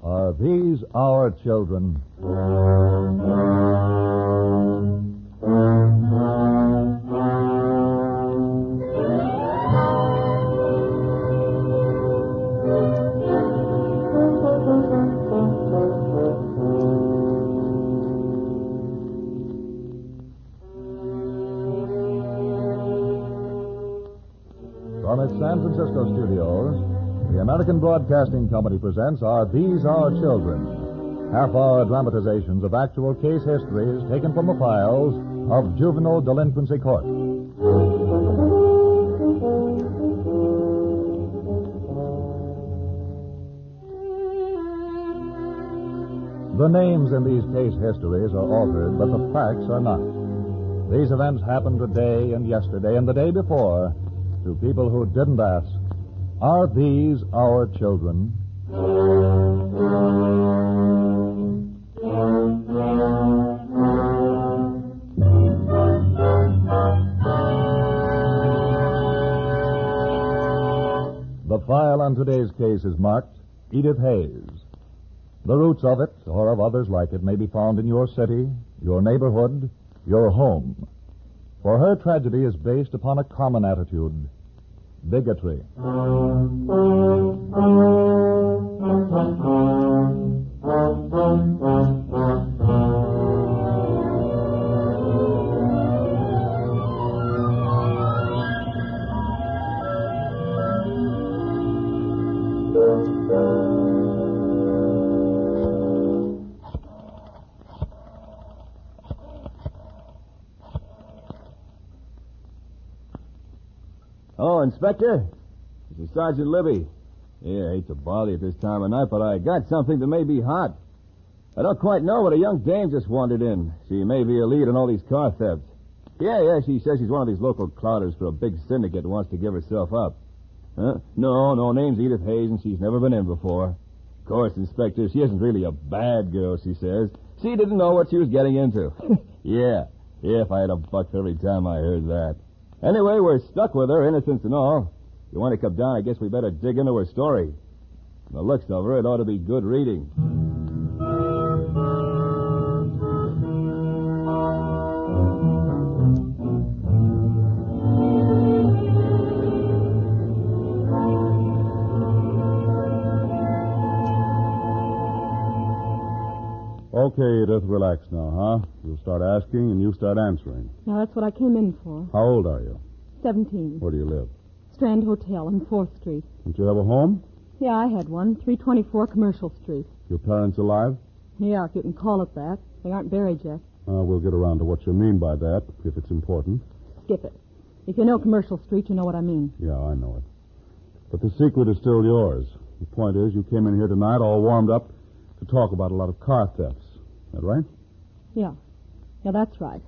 Are these our children? From its San Francisco studios, the American Broadcasting Company presents Are These Our Children? Half-hour dramatizations of actual case histories taken from the files of juvenile delinquency court. The names in these case histories are altered, but the facts are not. These events happened today and yesterday and the day before to people who didn't ask, are these our children? The file on today's case is marked Edith Hayes. The roots of it, or of others like it, may be found in your city, your neighborhood, your home. For her tragedy is based upon a common attitude, bigotry. Oh, Inspector, this is Sergeant Libby. Yeah, I hate to bother you at this time of night, but I got something that may be hot. I don't quite know, but a young dame just wandered in. She may be a lead in all these car thefts. Yeah, she says she's one of these local clouters for a big syndicate and wants to give herself up. Huh? No, name's Edith Hayes, and she's never been in before. Of course, Inspector, she isn't really a bad girl, she says. She didn't know what she was getting into. Yeah, if I had a buck for every time I heard that. Anyway, we're stuck with her, innocence and all. If you want to come down, I guess we better dig into her story. From the looks of her, it ought to be good reading. Okay, Edith, relax now, huh? You'll start asking and you start answering. Now, that's what I came in for. How old are you? 17. Where do you live? Strand Hotel on 4th Street. Don't you have a home? Yeah, I had one. 324 Commercial Street. Your parents alive? Yeah, if you can call it that. They aren't buried yet. We'll get around to what you mean by that, if it's important. Skip it. If you know Commercial Street, you know what I mean. Yeah, I know it. But the secret is still yours. The point is, you came in here tonight all warmed up to talk about a lot of car thefts. Is that right? Yeah, that's right.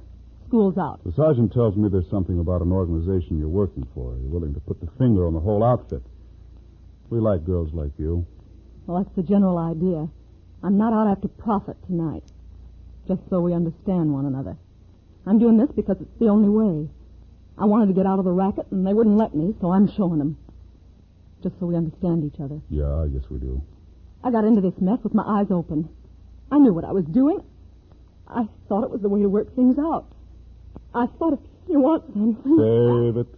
School's out. The sergeant tells me there's something about an organization you're working for. You're willing to put the finger on the whole outfit. We like girls like you. Well, that's the general idea. I'm not out after profit tonight. Just so we understand one another. I'm doing this because it's the only way. I wanted to get out of the racket, and they wouldn't let me, so I'm showing them. Just so we understand each other. Yeah, I guess we do. I got into this mess with my eyes open. I knew what I was doing. I thought it was the way to work things out. I thought if you want something... Save it.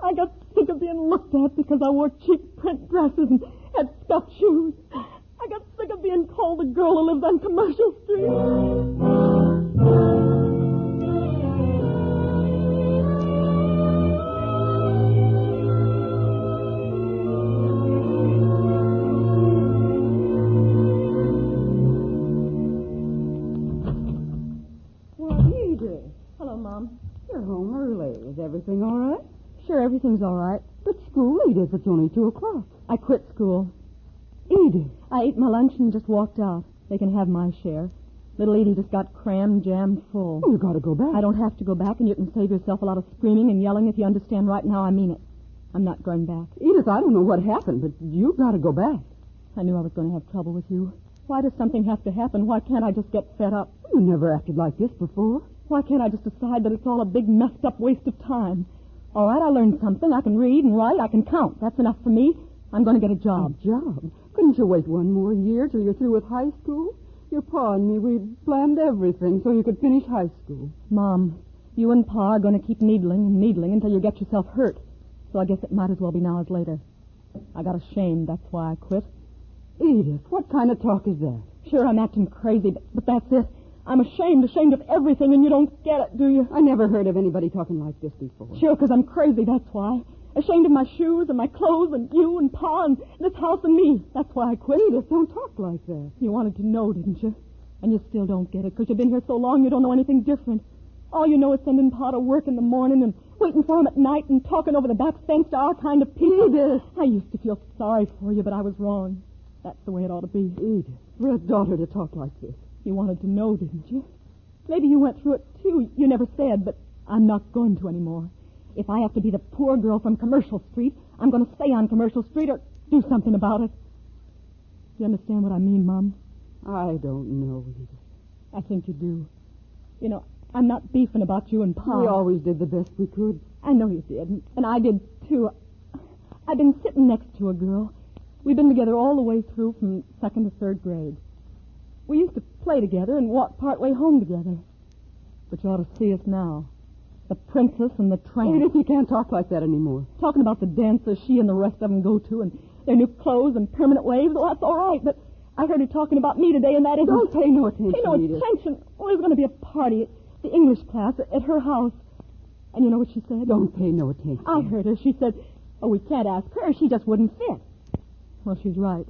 I got sick of being looked at because I wore cheap print dresses and had scuffed shoes. I got sick of being called the girl who lived on Commercial Street. Hello, Mom. You're home early. Is everything all right? Sure, everything's all right. But school, Edith, it's only 2 o'clock. I quit school. Edith. I ate my lunch and just walked out. They can have my share. Little Edie just got crammed, jammed full. Oh, you got to go back. I don't have to go back, and you can save yourself a lot of screaming and yelling if you understand right now I mean it. I'm not going back. Edith, I don't know what happened, but you got to go back. I knew I was going to have trouble with you. Why does something have to happen? Why can't I just get fed up? You never acted like this before. Why can't I just decide that it's all a big messed up waste of time? All right, I learned something. I can read and write. I can count. That's enough for me. I'm going to get a job. A job? Couldn't you wait one more year till you're through with high school? Your pa and me, we planned everything so you could finish high school. Mom, you and Pa are going to keep needling and needling until you get yourself hurt. So I guess it might as well be now as later. I got ashamed, that's why I quit. Edith, what kind of talk is that? Sure, I'm acting crazy, but that's it. I'm ashamed of everything, and you don't get it, do you? I never heard of anybody talking like this before. Sure, because I'm crazy, that's why. Ashamed of my shoes and my clothes and you and Pa and this house and me. That's why I quit. Edith, don't talk like that. You wanted to know, didn't you? And you still don't get it, because you've been here so long you don't know anything different. All you know is sending Pa to work in the morning and waiting for him at night and talking over the back fence to our kind of people. Edith! I used to feel sorry for you, but I was wrong. That's the way it ought to be. Edith, for a daughter to talk like this. You wanted to know, didn't you? Maybe you went through it, too. You never said, but I'm not going to anymore. If I have to be the poor girl from Commercial Street, I'm going to stay on Commercial Street or do something about it. Do you understand what I mean, Mom? I don't know, Edith. I think you do. You know, I'm not beefing about you and Pa. We always did the best we could. I know you did, and I did, too. I've been sitting next to a girl. We've been together all the way through from 2nd to 3rd grade. We used to play together and walk part way home together. But you ought to see us now. The princess and the tramp. Edith, you can't talk like that anymore. Talking about the dances she and the rest of them go to and their new clothes and permanent waves. Well, that's all right, but I heard her talking about me today, and that isn't... Don't pay no attention, Pay no Edith. attention. Well, there's going to be a party at the English class at her house. And you know what she said? Don't pay no attention. I heard her. She said, oh, we can't ask her. She just wouldn't fit. Well, she's right.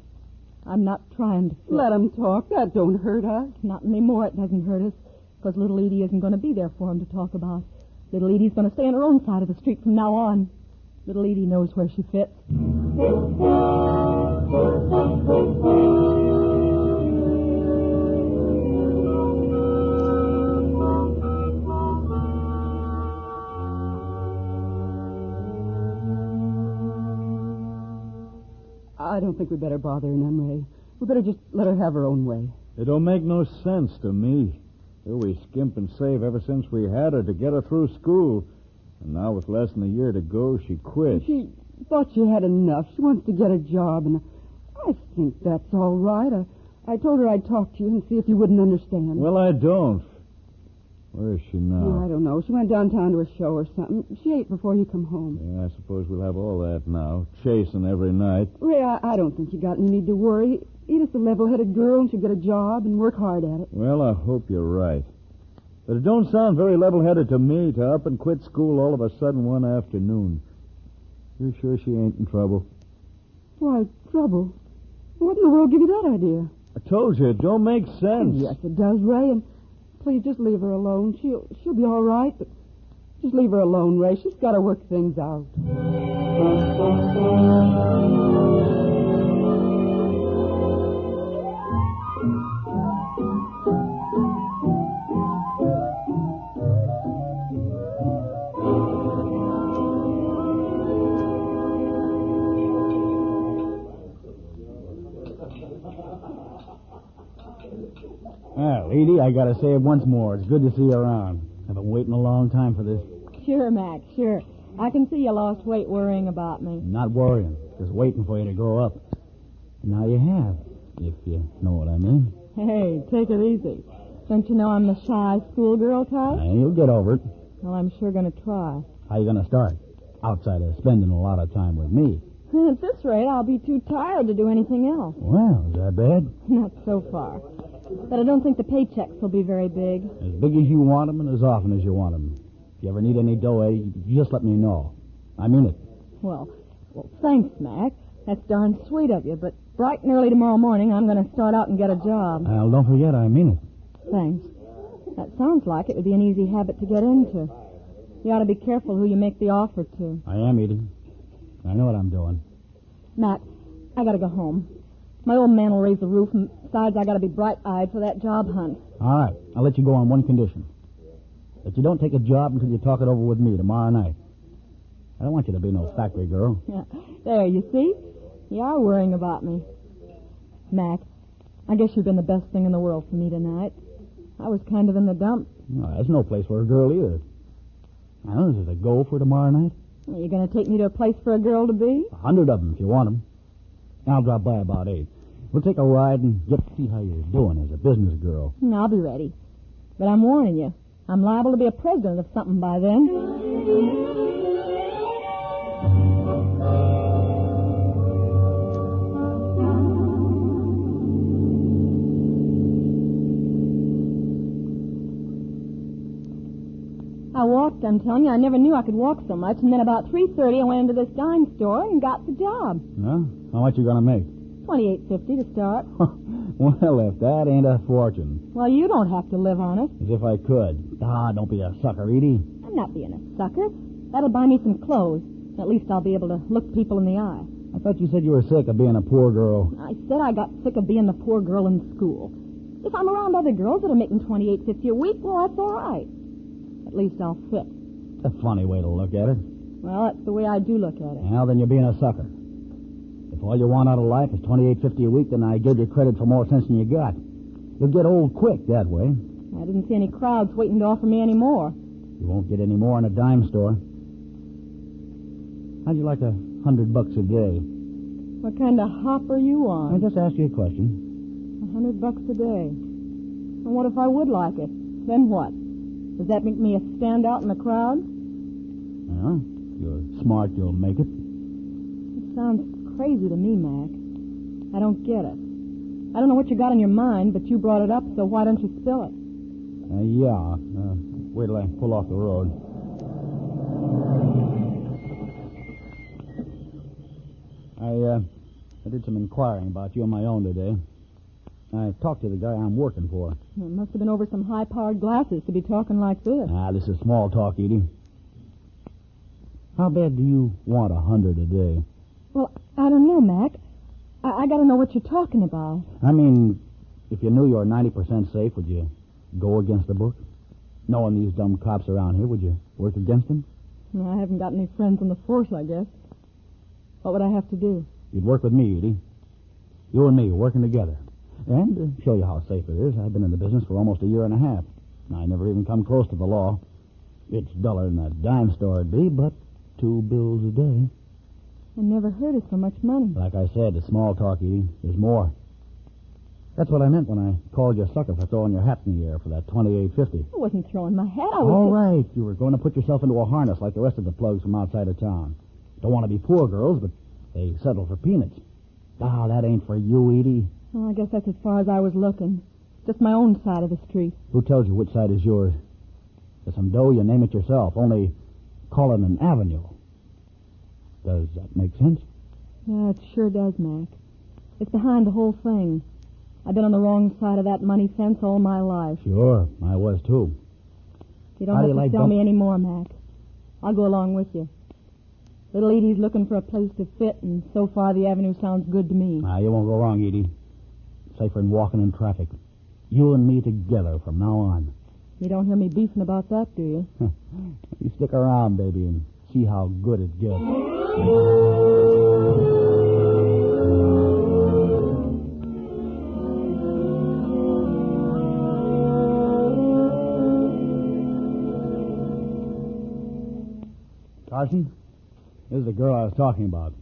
I'm not trying to fit. Let him talk. That don't hurt us. Not anymore. It doesn't hurt us. Because little Edie isn't going to be there for him to talk about. Little Edie's going to stay on her own side of the street from now on. Little Edie knows where she fits. I don't think we better bother her none, Ray. We better just let her have her own way. It don't make no sense to me. We skimp and save ever since we had her to get her through school. And now with less than a year to go, she quit. She thought she had enough. She wants to get a job, and I think that's all right. I told her I'd talk to you and see if you wouldn't understand. Well, I don't. Where is she now? I don't know. She went downtown to a show or something. She ate before you come home. Yeah, I suppose we'll have all that now. Chasing every night. Ray, I don't think you got any need to worry. Edith's a level-headed girl, and she'll get a job and work hard at it. Well, I hope you're right. But it don't sound very level-headed to me to up and quit school all of a sudden one afternoon. You're sure she ain't in trouble? Why, trouble? What in the world give you that idea? I told you, it don't make sense. Yes, it does, Ray, and please just leave her alone. She'll be all right, but just leave her alone, Ray. She's got to work things out. Well, Edie, I gotta say it once more. It's good to see you around. I've been waiting a long time for this. Sure, Mac, sure. I can see you lost weight worrying about me. Not worrying, just waiting for you to grow up. And now you have, if you know what I mean. Hey, take it easy. Don't you know I'm the shy schoolgirl type? And you'll get over it. Well, I'm sure going to try. How you gonna start? Outside of spending a lot of time with me. At this rate, I'll be too tired to do anything else. Well, is that bad? Not so far. But I don't think the paychecks will be very big. As big as you want them and as often as you want them. If you ever need any dough, you just let me know. I mean it. Well, thanks, Mac. That's darn sweet of you, but bright and early tomorrow morning, I'm going to start out and get a job. Well, don't forget, I mean it. Thanks. That sounds like it would be an easy habit to get into. You ought to be careful who you make the offer to. I am, Edith. I know what I'm doing. Mac, I got to go home. My old man will raise the roof, and besides, I got to be bright-eyed for that job hunt. All right. I'll let you go on one condition. That you don't take a job until you talk it over with me tomorrow night. I don't want you to be no factory girl. There, you see? You are worrying about me. Mac, I guess you've been the best thing in the world for me tonight. I was kind of in the dump. No, that's no place for a girl either. Now, is it a go for tomorrow night? Are you going to take me to a place for a girl to be? 100 of them if you want them. I'll drop by about 8. We'll take a ride and get to see how you're doing as a business girl. I'll be ready. But I'm warning you, I'm liable to be a president of something by then. I walked, I'm telling you. I never knew I could walk so much. And then about 3:30, I went into this dime store and got the job. Huh? How much you gonna make? $28.50 to start. Well, if that ain't a fortune. Well, you don't have to live on it. As if I could. Don't be a sucker, Edie. I'm not being a sucker. That'll buy me some clothes. At least I'll be able to look people in the eye. I thought you said you were sick of being a poor girl. I said I got sick of being the poor girl in school. If I'm around other girls that are making $28.50 a week, well, that's all right. At least I'll fit. It's a funny way to look at it. Well, that's the way I do look at it. Well, then you're being a sucker. If all you want out of life is $28.50 a week, then I give you credit for more sense than you got. You'll get old quick that way. I didn't see any crowds waiting to offer me any more. You won't get any more in a dime store. How'd you like $100 a day? What kind of hop are you on? I just asked you a question. $100 a day. And what if I would like it? Then what? Does that make me a standout in the crowd? Well, if you're smart, you'll make it. It sounds crazy to me, Mac. I don't get it. I don't know what you got in your mind, but you brought it up, so why don't you spill it? Yeah. Wait till I pull off the road. I did some inquiring about you on my own today. I talked to the guy I'm working for. It must have been over some high-powered glasses to be talking like this. This is small talk, Edie. How bad do you want 100 a day? Well, I don't know, Mac. I got to know what you're talking about. I mean, if you knew you were 90% safe, would you go against the book? Knowing these dumb cops around here, would you work against them? No, I haven't got any friends on the force, I guess. What would I have to do? You'd work with me, Edie. You and me working together. And to show you how safe it is, I've been in the business for almost a year and a half. I never even come close to the law. It's duller than a dime store would be, but 2 bills a day. I never heard of so much money. Like I said, it's small talk, Edie. There's more. That's what I meant when I called you a sucker for throwing your hat in the air for that $28.50. I wasn't throwing my hat. I was All right. You were going to put yourself into a harness like the rest of the plugs from outside of town. Don't want to be poor girls, but they settle for peanuts. That ain't for you, Edie. Well, I guess that's as far as I was looking. Just my own side of the street. Who tells you which side is yours? For some dough, you name it yourself. Only call it an avenue. Does that make sense? Yeah, it sure does, Mac. It's behind the whole thing. I've been on the wrong side of that money fence all my life. Sure, I was too. You don't have to tell me any more, Mac. I'll go along with you. Little Edie's looking for a place to fit, and so far the avenue sounds good to me. You won't go wrong, Edie. Safer than walking in traffic. You and me together from now on. You don't hear me beefing about that, do you? You stick around, baby, and see how good it gets. Carson, this is the girl I was talking about.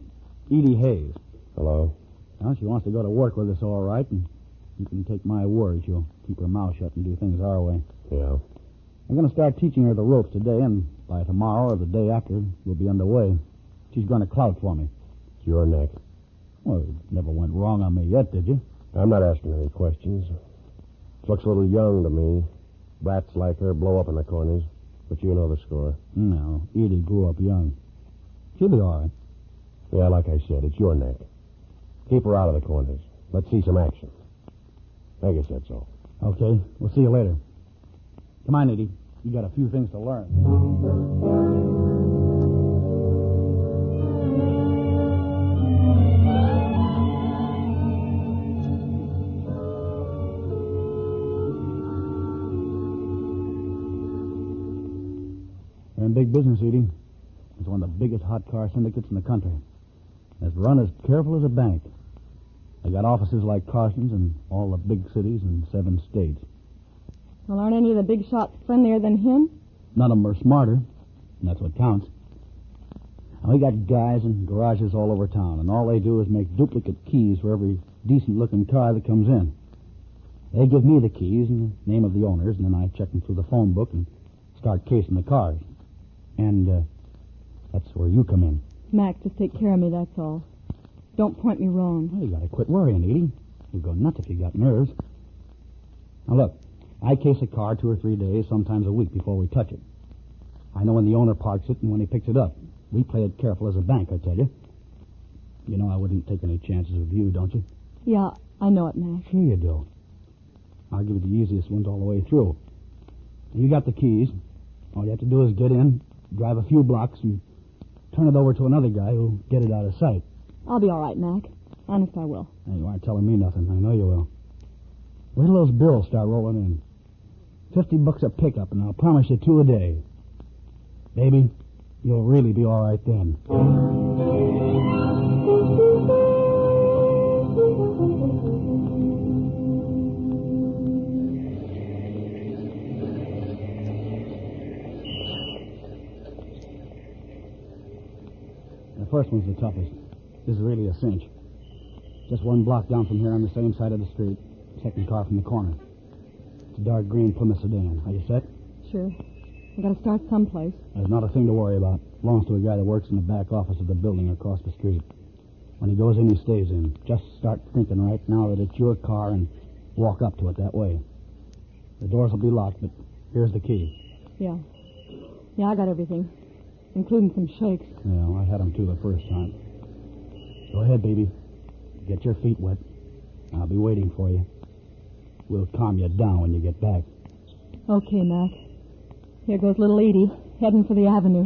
Edie Hayes. Hello. Well, she wants to go to work with us all right, and you can take my word she'll keep her mouth shut and do things our way. Yeah. I'm going to start teaching her the ropes today, and by tomorrow or the day after, we'll be underway. She's going to clout for me. It's your neck. Well, it never went wrong on me yet, did you? I'm not asking any questions. Looks a little young to me. Brats like her blow up in the corners. But you know the score. No, Edie grew up young. She'll be all right. Yeah, like I said, it's your neck. Keep her out of the corners. Let's see some action. I guess that's all. Okay, we'll see you later. Come on, Edie. You got a few things to learn. They're in big business, Edie. It's one of the biggest hot car syndicates in the country. It's run as careful as a bank. They got offices like Carson's in all the big cities in 7 states. Well, aren't any of the big shots friendlier than him? None of them are smarter, and that's what counts. And we got guys in garages all over town, and all they do is make duplicate keys for every decent-looking car that comes in. They give me the keys and the name of the owners, and then I check them through the phone book and start casing the cars. And that's where you come in. Mac, just take care of me, that's all. Don't point me wrong. Well, you gotta quit worrying, Edie. You'll go nuts if you got nerves. Now, look, I case a car 2 or 3 days, sometimes a week before we touch it. I know when the owner parks it and when he picks it up. We play it careful as a bank, I tell you. You know I wouldn't take any chances with you, don't you? Yeah, I know it, Mac. Sure you do. I'll give you the easiest ones all the way through. You got the keys. All you have to do is get in, drive a few blocks, and turn it over to another guy who'll get it out of sight. I'll be all right, Mac. Honest, I will. Hey, you aren't telling me nothing. I know you will. Wait till those bills start rolling in. $50 a pickup, and I'll promise you 2 a day. Baby, you'll really be all right then. The first one's the toughest. This is really a cinch. Just 1 block down from here on the same side of the street. Second car from the corner. It's a dark green Plymouth sedan. Are you set? Sure. I gotta start someplace. There's not a thing to worry about. Belongs to a guy that works in the back office of the building across the street. When he goes in, he stays in. Just start thinking right now that it's your car and walk up to it that way. The doors will be locked, but here's the key. Yeah. Yeah, I got everything, including some shakes. Yeah, I had them too the first time. Go ahead, baby. Get your feet wet. I'll be waiting for you. We'll calm you down when you get back. Okay, Mac. Here goes little Edie, heading for the avenue.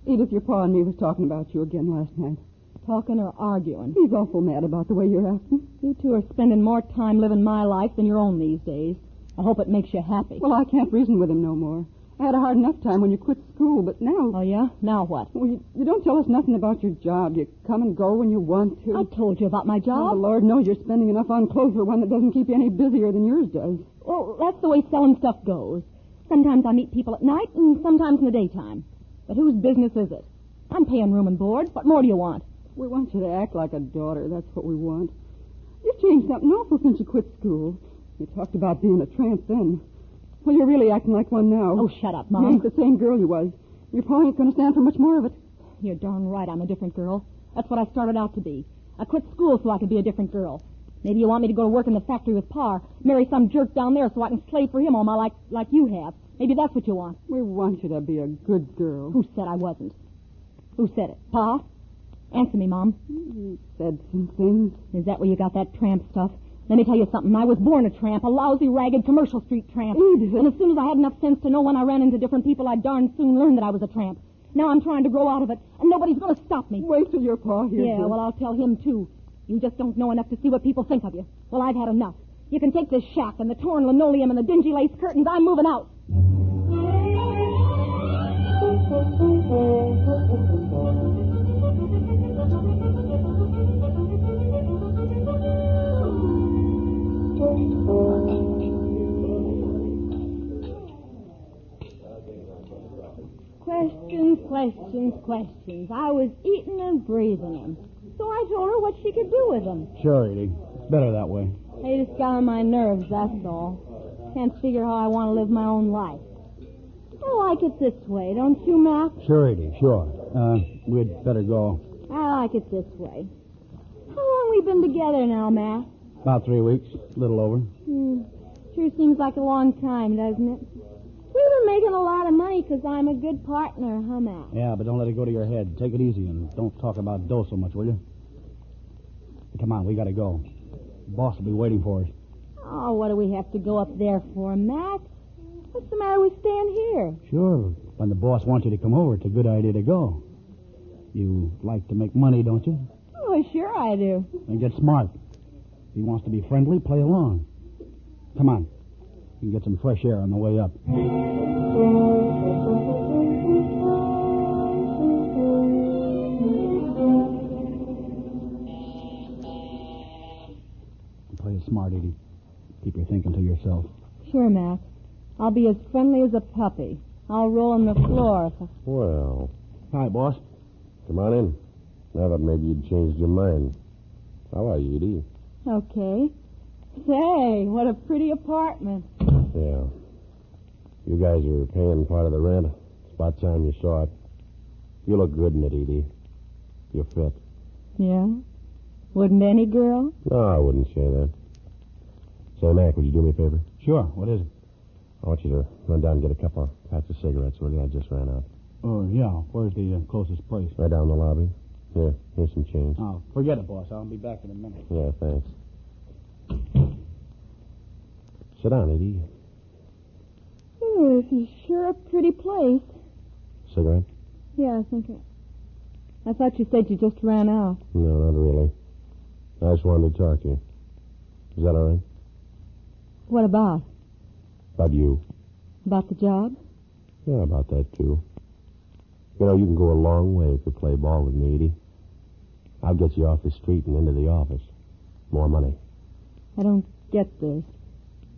Edith, your pa and me was talking about you again last night. Talking or arguing? He's awful mad about the way you're acting. You two are spending more time living my life than your own these days. I hope it makes you happy. Well, I can't reason with him no more. I had a hard enough time when you quit school, but now... Oh, yeah? Now what? Well, you don't tell us nothing about your job. You come and go when you want to. I told you about my Oh, job. the Lord knows you're spending enough on clothes for one that doesn't keep you any busier than yours does. Well, that's the way selling stuff goes. Sometimes I meet people at night and sometimes in the daytime. But whose business is it? I'm paying room and board. What more do you want? We want you to act like a daughter. That's what we want. You've changed something awful since you quit school. You talked about being a tramp then. Well, you're really acting like one now. Oh, shut up, You Mom. ain't the same girl you was. Your pa ain't going to stand for much more of it. You're darn right I'm a different girl. That's what I started out to be. I quit school so I could be a different girl. Maybe you want me to go to work in the factory with Pa, marry some jerk down there so I can slave for him all my life like you have. Maybe that's what you want. We want you to be a good girl. Who said I wasn't? Who said it? Pa? Answer me, Mom. You said some things. Is that where you got that tramp stuff? Let me tell you something. I was born a tramp, a lousy, ragged, commercial street tramp. Edith. And as soon as I had enough sense to know when I ran into different people, I'd darn soon learn that I was a tramp. Now I'm trying to grow out of it, and nobody's going to stop me. Wait till your pa hears Yeah, this. well, I'll tell him, too. You just don't know enough to see what people think of you. Well, I've had enough. You can take this shack and the torn linoleum and the dingy lace curtains. I'm moving out. Questions. I was eating and breathing them. So I told her what she could do with them. Sure, Edie. It's better that way. They just got on my nerves, that's all. Can't figure how I want to live my own life. I like it this way, don't you, Mac? Sure, Edie, sure. We'd better go. I like it this way. How long we been together now, Mac? About 3 weeks, a little over. Sure seems like a long time, doesn't it? We've been making a lot of money because I'm a good partner, huh, Mac? Yeah, but don't let it go to your head. Take it easy and don't talk about dough so much, will you? Come on, we gotta go. The boss will be waiting for us. Oh, what do we have to go up there for, Mac? What's the matter with staying here? Sure. When the boss wants you to come over, it's a good idea to go. You like to make money, don't you? Oh, sure I do. Then get smart. If he wants to be friendly, play along. Come on. You can get some fresh air on the way up. Play it smart, Edie. Keep your thinking to yourself. Sure, Mac. I'll I'll be as friendly as a puppy. I'll roll on the floor. Well, Hi, boss. come on in. Now that maybe you'd changed your mind. How are you, Edie? Okay. Say, what a pretty apartment. Yeah. You guys are paying part of the rent. It's about time you saw it. You look good in it, Edie. You're fit. Yeah? Wouldn't any girl? No, I wouldn't say that. Say, Mac, would you do me a favor? Sure. What is it? I want you to run down and get a couple of packs of cigarettes, will you? I just ran out. Oh, yeah. Where's the closest place? Right down the lobby. Here, here's some change. Oh, forget it, boss. I'll be back in a minute. Yeah, thanks. Sit down, Edie. Oh, this is sure a pretty place. Cigarette? Yeah, I thought you said you just ran out. No, not really. I just wanted to talk to you. Is that all right? What about? About you. About the job? Yeah, about that, too. You know, you can go a long way if you play ball with me, Edie. I'll get you off the street and into the office. More money. I don't get this.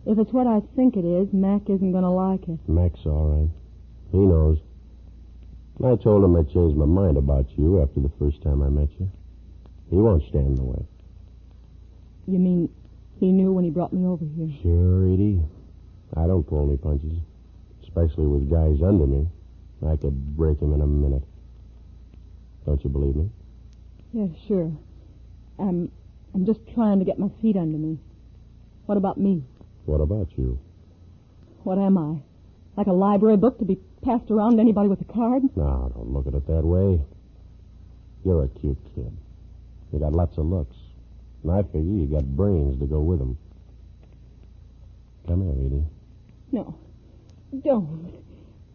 If it's what I think it is, Mac isn't going to like it. Mac's all right. He knows. I told him I changed my mind about you after the first time I met you. He won't stand in the way. You mean he knew when he brought me over here? Sure, Edie. I don't pull any punches. Especially with guys under me. I could break him in a minute. Don't you believe me? Yeah, sure. I'm just trying to get my feet under me. What about me? What about you? What am I? Like a library book to be passed around to anybody with a card? No, don't look at it that way. You're a cute kid. You got lots of looks. And I figure you got brains to go with them. Come here, Edie. No. Don't.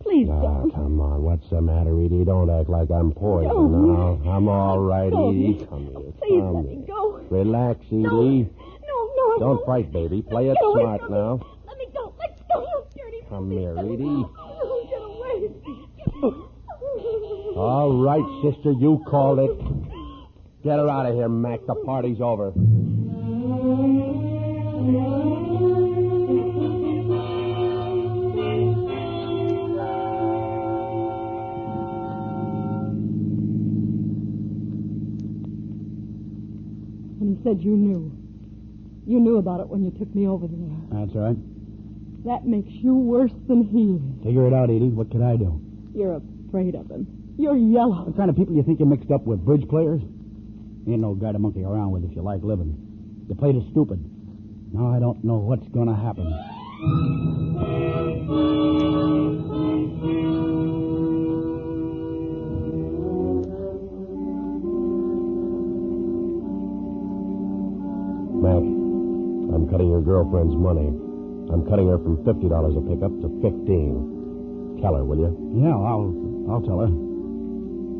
Please don't. Come on. What's the matter, Edie? Don't act like I'm poison. Don't. No, I'm all right, Don't. Edie. Come here. Please Come let here. me go. Relax, Edie. No, I Don't won't. fight, baby. Play it Get away smart from me. now. Let me go. Let go, you dirty. Come here, Edie. Oh, get away. All right, sister, you called it. Get her out of here, Mac. The party's over. And you said you knew. You knew about it when you took me over there. That's right. That makes you worse than he is. Figure it out, Edie. What could I do? You're afraid of him. You're yellow. What kind of people you think you're mixed up with? Bridge players? Ain't no guy to monkey around with if you like living. You played it stupid. Now I don't know what's going to happen. Mac, I'm cutting your girlfriend's money. I'm cutting her from $50 a pickup to $15. Tell her, will you? Yeah, I'll tell her.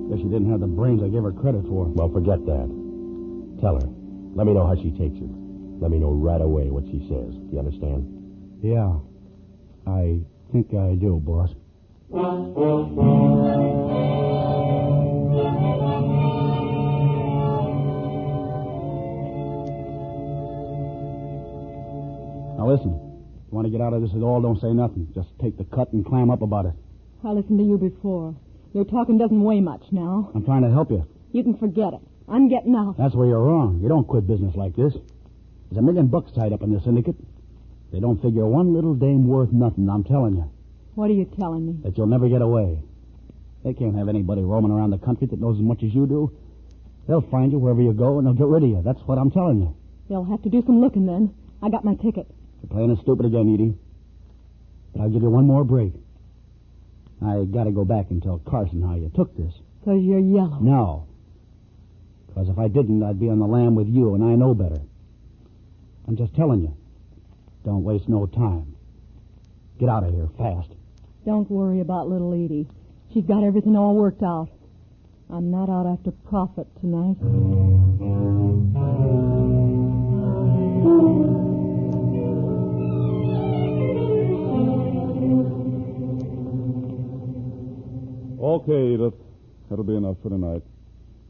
Guess she didn't have the brains I gave her credit for. Well, forget that. Tell her. Let me know how she takes it. Let me know right away what she says. You understand? Yeah, I think I do, boss. Now listen, you want to get out of this at all, don't say nothing. Just take the cut and clam up about it. I listened to you before. Your talking doesn't weigh much now. I'm trying to help you. You can forget it. I'm getting out. That's where you're wrong. You don't quit business like this. There's $1 million tied up in this syndicate. They don't figure one little dame worth nothing, I'm telling you. What are you telling me? That you'll never get away. They can't have anybody roaming around the country that knows as much as you do. They'll find you wherever you go, and they'll get rid of you. That's what I'm telling you. They'll have to do some looking then. I got my ticket. You're playing it stupid again, Edie. But I'll give you one more break. I got to go back and tell Carson how you took this. 'Cause you're yellow. No. Because if I didn't, I'd be on the lam with you, and I know better. I'm just telling you. Don't waste no time. Get out of here fast. Don't worry about little Edie. She's got everything all worked out. I'm not out after profit tonight. Okay, Edith. That'll be enough for tonight.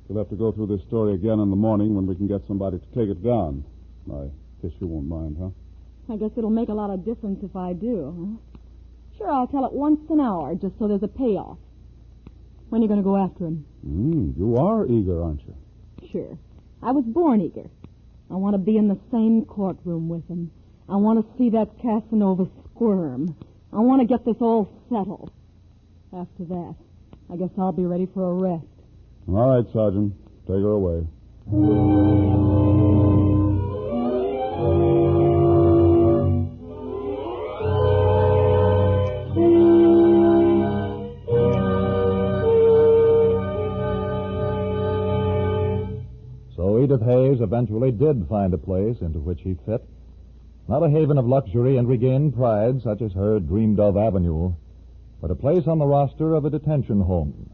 You'll have to go through this story again in the morning when we can get somebody to take it down. I guess you won't mind, huh? I guess it'll make a lot of difference if I do, huh? Sure, I'll tell it once an hour, just so there's a payoff. When are you going to go after him? You are eager, aren't you? Sure. I was born eager. I want to be in the same courtroom with him. I want to see that Casanova squirm. I want to get this all settled. After that, I guess I'll be ready for arrest. All right, Sergeant. Take her away. So Edith Hayes eventually did find a place into which he fit. Not a haven of luxury and regained pride such as her dreamed-of avenue, but a place on the roster of a detention home,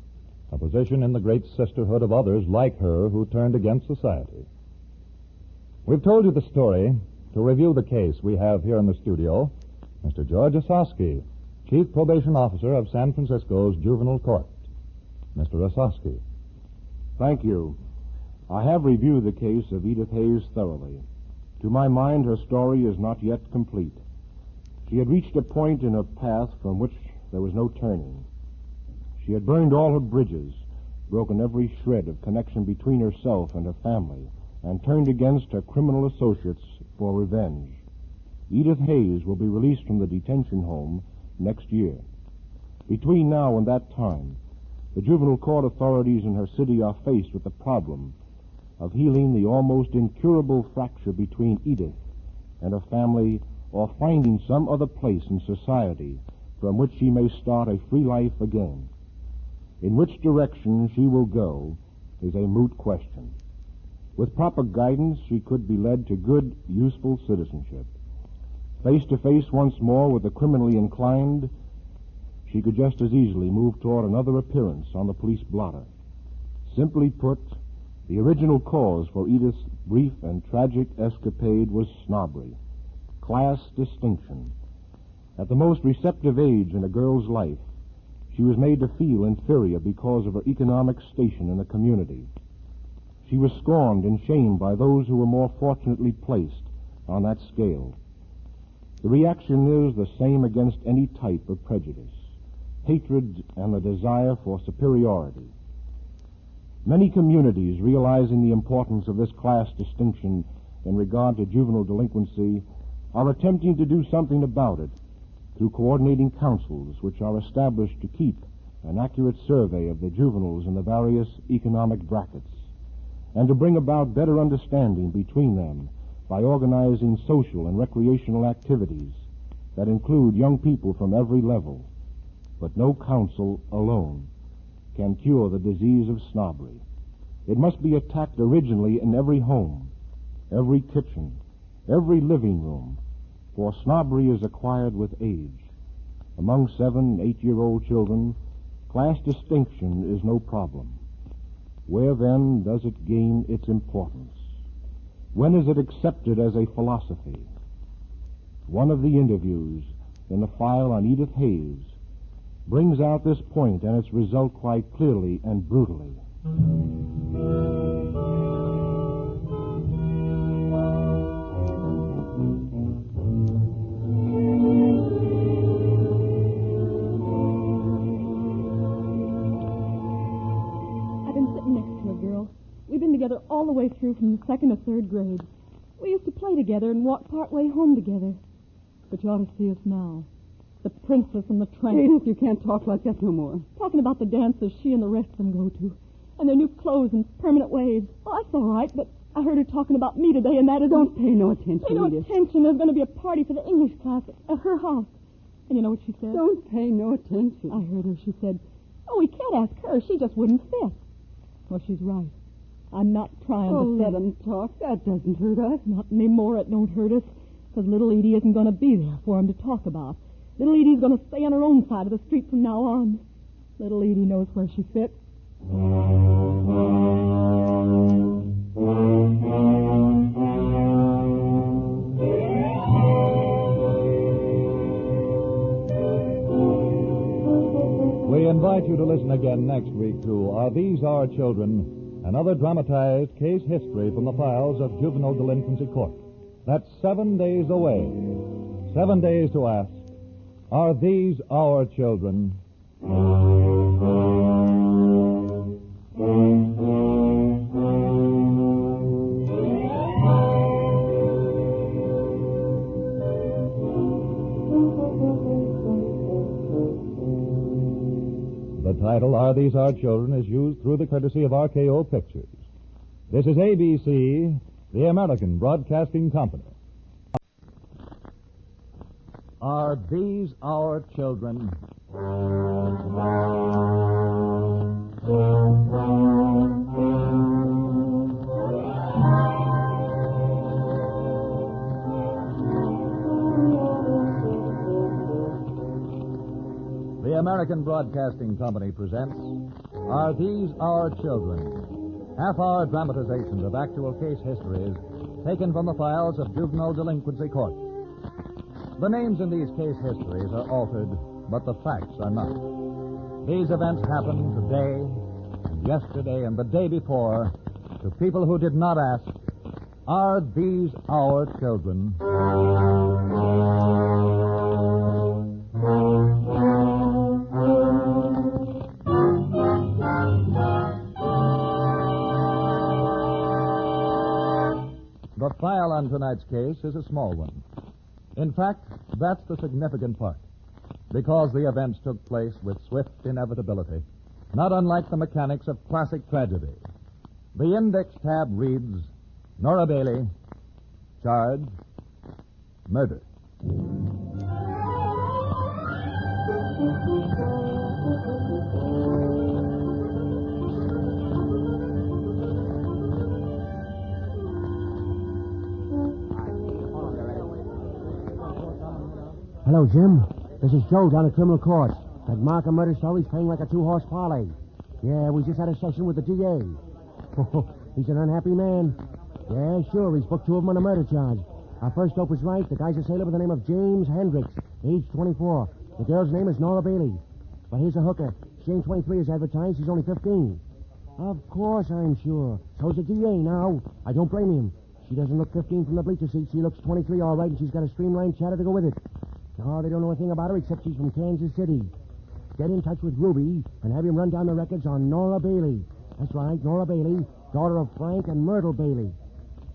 a position in the great sisterhood of others like her who turned against society. We've told you the story. To review the case, we have here in the studio Mr. George Osowski, Chief Probation Officer of San Francisco's Juvenile Court. Mr. Osowski. Thank you. I have reviewed the case of Edith Hayes thoroughly. To my mind, her story is not yet complete. She had reached a point in her path from which there was no turning. She had burned all her bridges, broken every shred of connection between herself and her family, and turned against her criminal associates for revenge. Edith Hayes will be released from the detention home next year. Between now and that time, the juvenile court authorities in her city are faced with the problem of healing the almost incurable fracture between Edith and her family, or finding some other place in society from which she may start a free life again. In which direction she will go is a moot question. With proper guidance, she could be led to good, useful citizenship. Face to face once more with the criminally inclined, she could just as easily move toward another appearance on the police blotter. Simply put, the original cause for Edith's brief and tragic escapade was snobbery, class distinction. At the most receptive age in a girl's life, she was made to feel inferior because of her economic station in the community. She was scorned and shamed by those who were more fortunately placed on that scale. The reaction is the same against any type of prejudice, hatred and the desire for superiority. Many communities, realizing the importance of this class distinction in regard to juvenile delinquency, are attempting to do something about it through coordinating councils which are established to keep an accurate survey of the juveniles in the various economic brackets, and to bring about better understanding between them by organizing social and recreational activities that include young people from every level. But no council alone can cure the disease of snobbery. It must be attacked originally in every home, every kitchen, every living room, for snobbery is acquired with age. Among 7- and 8-year-old children, class distinction is no problem. Where, then, does it gain its importance? When is it accepted as a philosophy? One of the interviews in the file on Edith Hayes brings out this point and its result quite clearly and brutally. I've been sitting next to a girl. We've been together all the way through from the 2nd to 3rd grade. We used to play together and walk part way home together. But you ought to see us now. The princess and the tramp. Edith, you can't talk like that no more. Talking about the dances she and the rest of them go to. And their new clothes and permanent waves. Oh, that's all right, but I heard her talking about me today, and that is... Don't pay no attention, Pay no Edith. attention. There's going to be a party for the English class at her house. And you know what she said? Don't pay no attention. I heard her. She said, oh, we can't ask her. She just wouldn't fit. Well, she's right. I'm not trying Oh, to let fit. them talk. That doesn't hurt us. Not anymore. It don't hurt us. Because little Edie isn't going to be there for him to talk about. Little Edie's going to stay on her own side of the street from now on. Little Edie knows where she fits. We invite you to listen again next week to Are These Our Children? Another dramatized case history from the files of Juvenile Delinquency Court. That's 7 days away. 7 days to ask, Are these our children? The title, Are These Our Children, is used through the courtesy of RKO Pictures. This is ABC, the American Broadcasting Company. Are these our children? The American Broadcasting Company presents Are These Our Children? Half-hour dramatizations of actual case histories taken from the files of juvenile delinquency courts. The names in these case histories are altered, but the facts are not. These events happened today, and yesterday, and the day before to people who did not ask, Are these our children? The file on tonight's case is a small one. In fact, that's the significant part, because the events took place with swift inevitability, not unlike the mechanics of classic tragedy. The index tab reads, Nora Bailey, charge, murder. Hello, Jim. This is Joe down at criminal court. That Markham murder story's playing like a two-horse parlay. Yeah, we just had a session with the DA. He's an unhappy man. Yeah, sure, he's booked 2 of them on a murder charge. Our first dope was right. The guy's a sailor by the name of James Hendricks, age 24. The girl's name is Nora Bailey. But here's a hooker. She ain't 23 as advertised. She's only 15. Of course, I'm sure. So's the DA now. I don't blame him. She doesn't look 15 from the bleacher seat. She looks 23 all right, and she's got a streamlined chatter to go with it. No, they don't know a thing about her except she's from Kansas City. Get in touch with Ruby and have him run down the records on Nora Bailey. That's right, Nora Bailey, daughter of Frank and Myrtle Bailey.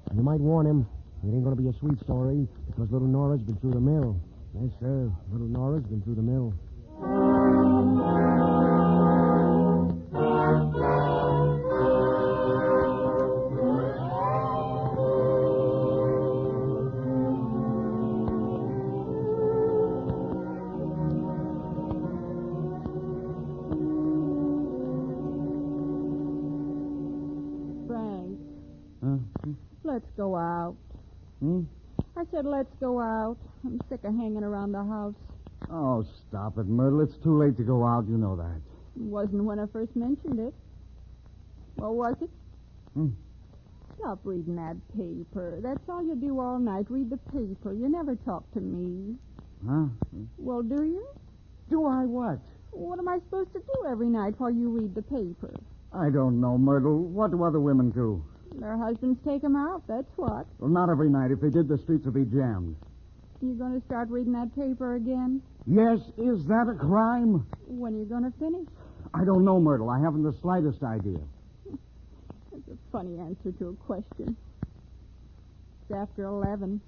And you might warn him, it ain't going to be a sweet story because little Nora's been through the mill. Yes, sir, little Nora's been through the mill. Let's go out. I said let's go out. I'm sick of hanging around the house. Oh, stop it, Myrtle. It's too late to go out. You know that. It wasn't when I first mentioned it. Well, was it? Stop reading that paper. That's all you do all night, read the paper. You never talk to me. Huh? Well, do you? Do I what? What am I supposed to do every night while you read the paper? I don't know, Myrtle. What do other women do? Their husbands take them out, that's what. Well, not every night. If they did, the streets would be jammed. You going to start reading that paper again? Yes, is that a crime? When are you going to finish? I don't know, Myrtle. I haven't the slightest idea. That's a funny answer to a question. It's after 11.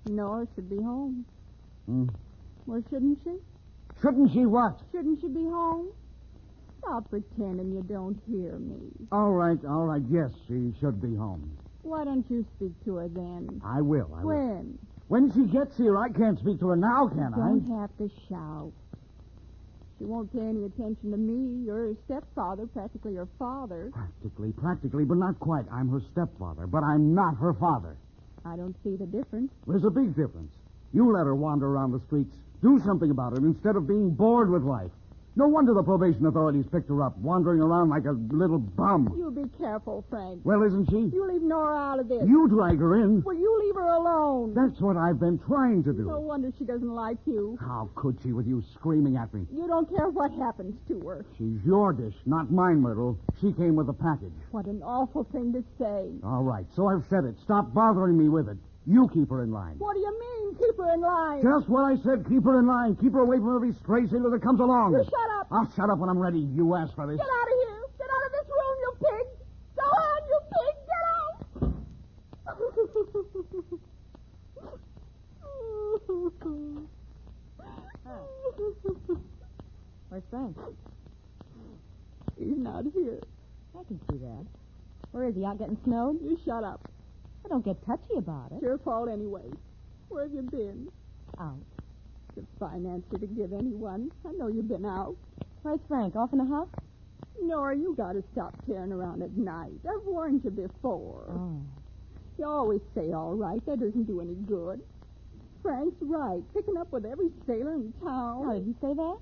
Nora should be home. Well, shouldn't she? Shouldn't she what? Shouldn't she be home? Stop pretending you don't hear me. All right. Yes, she should be home. Why don't you speak to her then? I will. When? When she gets here, I can't speak to her now, can I? You don't have to shout. She won't pay any attention to me. You're her stepfather, practically her father. Practically, but not quite. I'm her stepfather, but I'm not her father. I don't see the difference. There's a big difference. You let her wander around the streets. Do something about it instead of being bored with life. No wonder the probation authorities picked her up, wandering around like a little bum. You be careful, Frank. Well, isn't she? You leave Nora out of this. You drag her in. Well, you leave her alone. That's what I've been trying to do. No wonder she doesn't like you. How could she with you screaming at me? You don't care what happens to her. She's your dish, not mine, Myrtle. She came with a package. What an awful thing to say. All right, so I've said it. Stop bothering me with it. You keep her in line. What do you mean, keep her in line? Just what I said. Keep her in line. Keep her away from every stray sailor that comes along. You shut up. I'll shut up when I'm ready. You asked for this. Get out of here. Get out of this room, you pig. Go on, you pig. Get out. Where's Frank? He's not here. I can see that. Where is he? Out getting snowed? You shut up. I don't get touchy about it. It's your fault anyway. Where have you been? Out. It's a fine answer to give anyone. I know you've been out. Where's Frank? Off in the house? Nora, you gotta stop tearing around at night. I've warned you before. Oh. You always say all right. That doesn't do any good. Frank's right. Picking up with every sailor in town. How did he say that?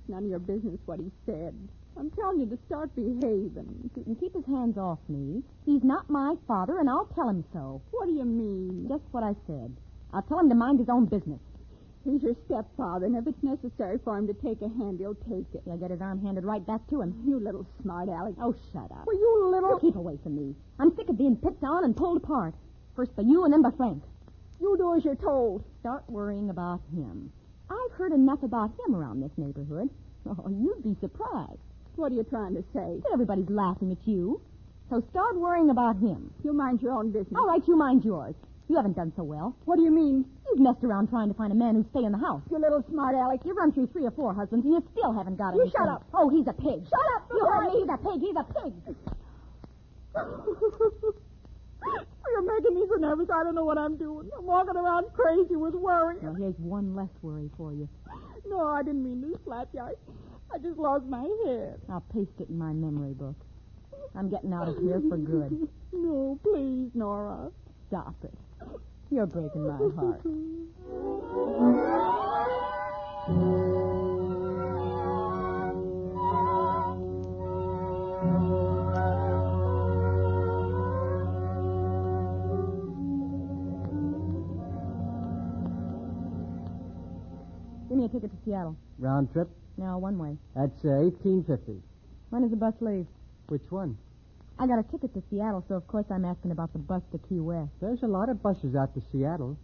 It's none of your business what he said. I'm telling you to start behaving. He can keep his hands off me. He's not my father, and I'll tell him so. What do you mean? Just what I said. I'll tell him to mind his own business. He's your stepfather, and if it's necessary for him to take a hand, he'll take it. He'll get his arm handed right back to him. You little smart aleck. Oh, shut up. Well, you little... You keep away from me. I'm sick of being picked on and pulled apart. First by you and then by Frank. You do as you're told. Start worrying about him. I've heard enough about him around this neighborhood. Oh, you'd be surprised. What are you trying to say? That everybody's laughing at you. So start worrying about him. You mind your own business. All right, you mind yours. You haven't done so well. What do you mean? You've messed around trying to find a man who'd stay in the house. You little smart aleck. You've run through 3 or 4 husbands, and you still haven't got You anything. shut up. Oh, he's a pig. Shut up. You heard me. He's a pig. He's a pig. You're making me so nervous. I don't know what I'm doing. I'm walking around crazy with worry. Well, here's one less worry for you. No, I didn't mean to slap you. I just lost my head. I'll paste it in my memory book. I'm getting out of here for good. No, please, Nora. Stop it. You're breaking my heart. Give me a ticket to Seattle. Round trip? No, one way. That's $18.50. When does the bus leave? Which one? I got a ticket to Seattle, so of course I'm asking about the bus to Key West. There's a lot of buses out to Seattle.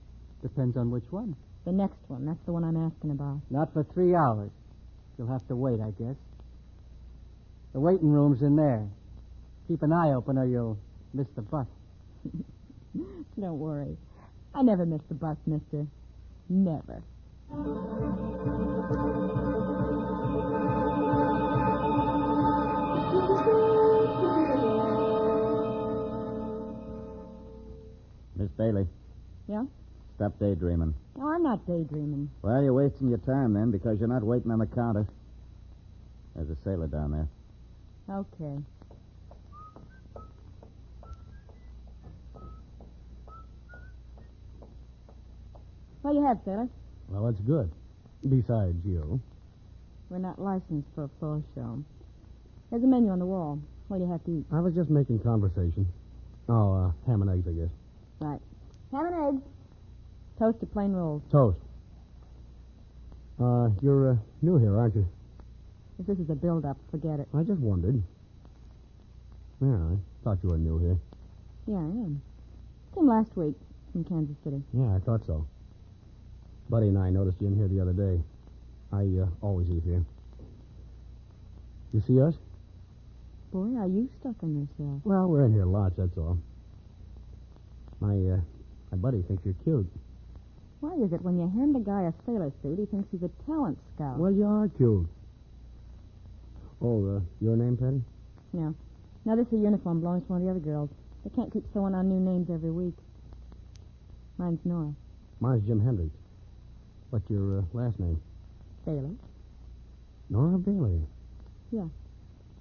Depends on which one. The next one. That's the one I'm asking about. Not for 3 hours. You'll have to wait, I guess. The waiting room's in there. Keep an eye open or you'll miss the bus. Don't worry. I never miss the bus, mister. Never. Miss Bailey. Yeah? Stop daydreaming. No, I'm not daydreaming. Well, you're wasting your time then because you're not waiting on the counter. There's a sailor down there. Okay. What do you have, sailor? Well, that's good. Besides you. We're not licensed for a floor show. There's a menu on the wall. What do you have to eat? I was just making conversation. Oh, ham and eggs, I guess. Right. Ham and eggs. Toasted plain rolls. Toast. You're new here, aren't you? If this is a build-up, forget it. I just wondered. Yeah, I thought you were new here. Yeah, I am. Came last week from Kansas City. Yeah, I thought so. Buddy and I noticed you in here the other day. I always eat here. You see us? Boy, are you stuck on yourself. Well, we're in here lots, that's all. My buddy thinks you're cute. Why is it when you hand a guy a sailor suit, he thinks he's a talent scout? Well, you are cute. Oh, your name, Patty? No. Now, this uniform belongs to one of the other girls. They can't keep sewing on new names every week. Mine's Nora. Mine's Jim Hendricks. What's your last name? Sailor. Nora Bailey. Yeah.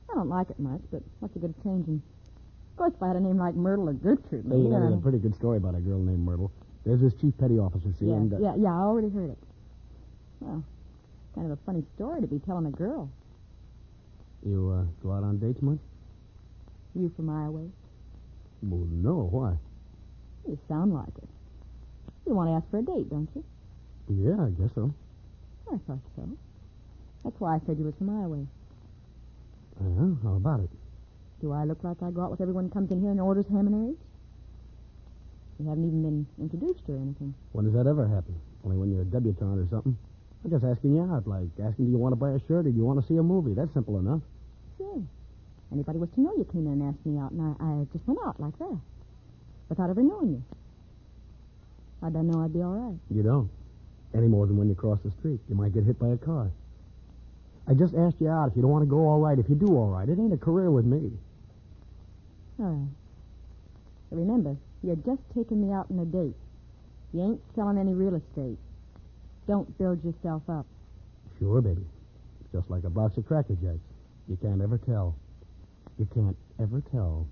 I don't like it much, but what's the good of changing? Of course, if I had a name like Myrtle or Gertrude... Hey, there's a pretty good story about a girl named Myrtle. There's this chief petty officer, see, and... Yeah, I already heard it. Well, kind of a funny story to be telling a girl. You go out on dates much? You from Iowa? Well, no, why? You sound like it. You want to ask for a date, don't you? Yeah, I guess so. I thought so. That's why I said you was from Iowa. Yeah, how about it? Do I look like I go out with everyone who comes in here and orders ham and eggs? We haven't even been introduced or anything. When does that ever happen? Only when you're a debutante or something. I'm just asking you out, like asking, do you want to buy a shirt or do you want to see a movie? That's simple enough. Sure. Anybody was to know you came in and asked me out, and I just went out like that. Without ever knowing you. I don't know I'd be all right. You don't. Any more than when you cross the street. You might get hit by a car. I just asked you out. If you don't want to go, all right. If you do, all right. It ain't a career with me. All right. But remember, you're just taking me out on a date. You ain't selling any real estate. Don't build yourself up. Sure, baby. It's just like a box of Cracker Jacks. You can't ever tell. You can't ever tell.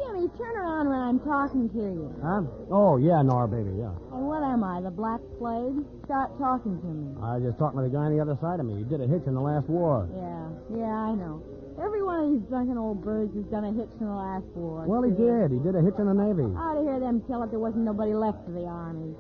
Jimmy, turn around when I'm talking to you. Huh? Oh, yeah, Nora, baby, yeah. Hey, what am I, the Black Plague? Start talking to me. I was just talking to the guy on the other side of me. He did a hitch in the last war. Yeah, I know. Every one of these drunken old birds has done a hitch in the last war. Well, he did. He did a hitch in the Navy. I ought to hear them tell it there wasn't nobody left for the Army.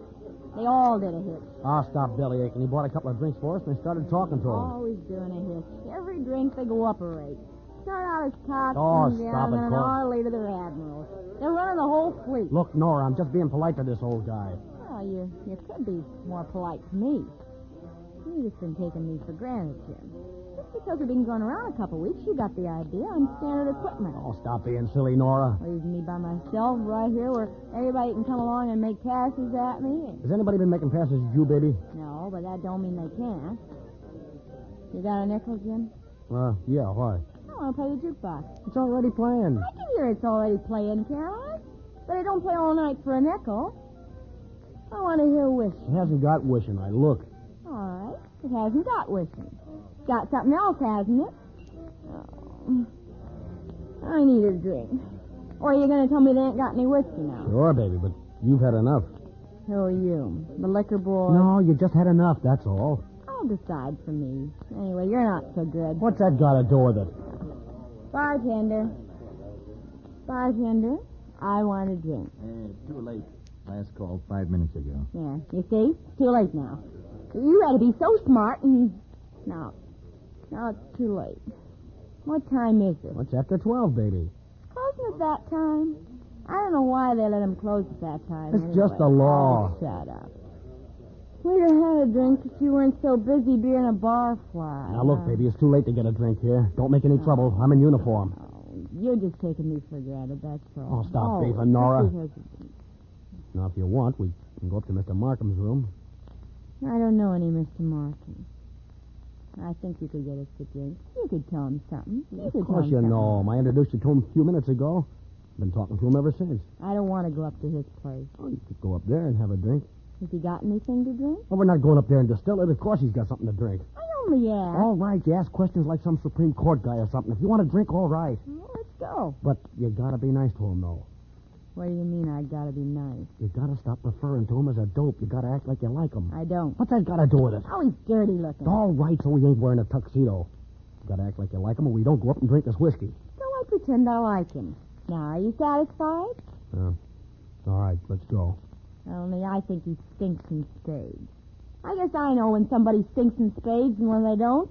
They all did a hitch. I'll stop bellyaching. He bought a couple of drinks for us, and they started talking to him. Always doing a hitch. Every drink they go up a rate. Start out as cops, Oh, and stop it, then an Cor. hour later they're admirals. They're running the whole fleet. Look, Nora, I'm just being polite to this old guy. Well, you could be more polite to me. You've just been taking me for granted, Jim. Just because we've been going around a couple weeks, you got the idea I'm standard equipment. Oh, stop being silly, Nora. Leaving me by myself right here where everybody can come along and make passes at me. Has anybody been making passes at you, baby? No, but that don't mean they can't. You got a nickel, Jim? Yeah, why? I want to play the jukebox. It's already playing. I can hear it's already playing, Caroline. But I don't play all night for a nickel. I want to hear wishing. It hasn't got wishing, I look. All right. It hasn't got wishing. It's got something else, hasn't it? Oh. I need a drink. Or are you going to tell me they ain't got any whiskey now? Sure, baby, but you've had enough. Who are you? The liquor boy? No, you just had enough, that's all. I'll decide for me. Anyway, you're not so good. What's that got to do with it? Bartender, I want a drink. Too late. Last call 5 minutes ago. Yeah, you see? It's too late now. You had to be so smart and... Now it's too late. What time is it? What's after 12, baby? Closing at that time? I don't know why they let them close at that time. It's just the law. Oh, shut up. We'd have had a drink if you weren't so busy being a barfly. Now, look, baby, it's too late to get a drink here. Don't make any trouble. I'm in uniform. Oh, you're just taking me for granted, that's all. Oh, stop beefing, Nora. Now, if you want, we can go up to Mr. Markham's room. I don't know any Mr. Markham. I think you could get us a drink. You could tell him something. Of course you know him. I introduced you to him a few minutes ago. Been talking to him ever since. I don't want to go up to his place. Oh, you could go up there and have a drink. Has he got anything to drink? Oh, we're not going up there and distill it. Of course he's got something to drink. I only asked. All right, you ask questions like some Supreme Court guy or something. If you want a drink, all right. Well, let's go. But you gotta be nice to him, though. What do you mean I gotta be nice? You gotta stop referring to him as a dope. You gotta act like you like him. I don't. What's that gotta do with it? Oh, he's dirty looking. All right, so he ain't wearing a tuxedo. You gotta act like you like him or we don't go up and drink this whiskey. So I pretend I like him. Now, are you satisfied? All right, let's go. Only I think he stinks in spades. I guess I know when somebody stinks in spades and when they don't.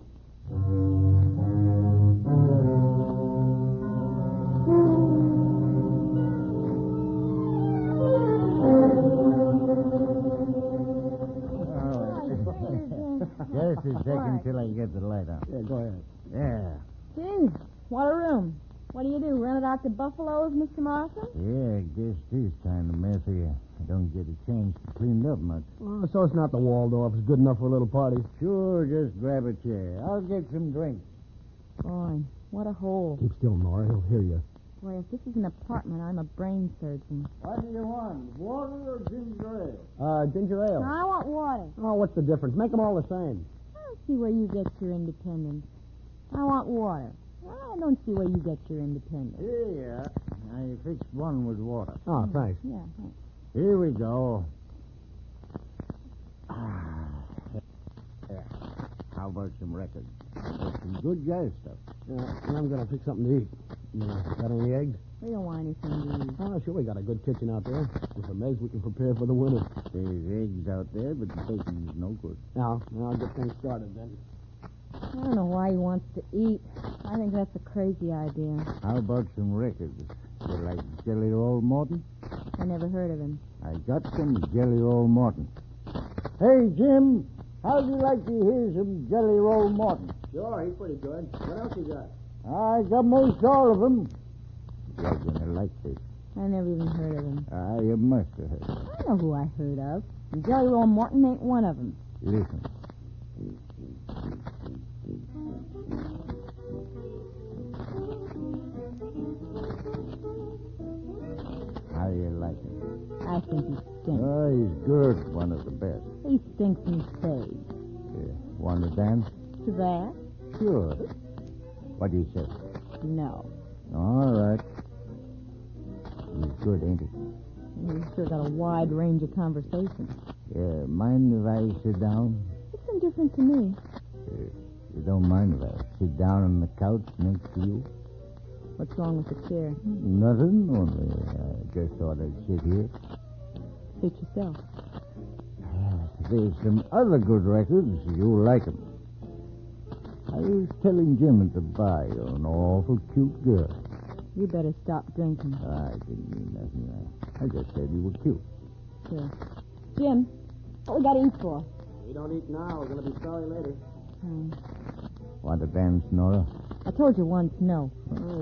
Just a second till I get the light on. Yeah, go ahead. Yeah. Gee, what a room. What do? Rent it out to buffaloes, Mr. Markham? Yeah, I guess this kind of messy. I don't get a chance to clean up much. Oh, so it's not the Waldorf. It's good enough for a little party. Sure, just grab a chair. I'll get some drinks. Boy, what a hole. Keep still, Nora. He'll hear you. Boy, if this is an apartment, I'm a brain surgeon. What do you want, water or ginger ale? Ginger ale. I want water. Oh, what's the difference? Make them all the same. I don't see where you get your independence. I want water. I don't see where you get your independence. Here, I fixed one with water. Oh, thanks. Yeah, thanks. Here we go. How about some records? Some good jazz stuff. And I'm going to pick something to eat. Got any eggs? We don't want anything to eat. Oh, sure, we got a good kitchen out there. With some eggs, we can prepare for the winter. There's eggs out there, but the bacon's no good. Now, I'll get things started then. I don't know why he wants to eat. I think that's a crazy idea. How about some records? You like Jelly Roll Morton? I never heard of him. I got some Jelly Roll Morton. Hey, Jim, how'd you like to hear some Jelly Roll Morton? Sure, he's pretty good. What else you got? I got most all of them. You're going to like this. I never even heard of him. You must have heard. I know who I heard of. And Jelly Roll Morton ain't one of them. Listen. How do you like him? I think he stinks. Oh, he's good. One of the best. He stinks and saves. Want to dance? To that? Sure. What do you say? No. All right. He's good, ain't he? He's sure got a wide range of conversation. Yeah, mind if I sit down? It's indifferent to me. You don't mind if I sit down on the couch next to you? What's wrong with the chair? Nothing, only I just thought I'd sit here. Suit yourself. There's some other good records. You'll like them. I was telling Jim at the bar you're an awful cute girl. You better stop drinking. I didn't mean nothing. I just said you were cute. Sure. Jim, what we got to eat for? We don't eat now. We're going to be sorry later. Want to dance, Nora? I told you once, no.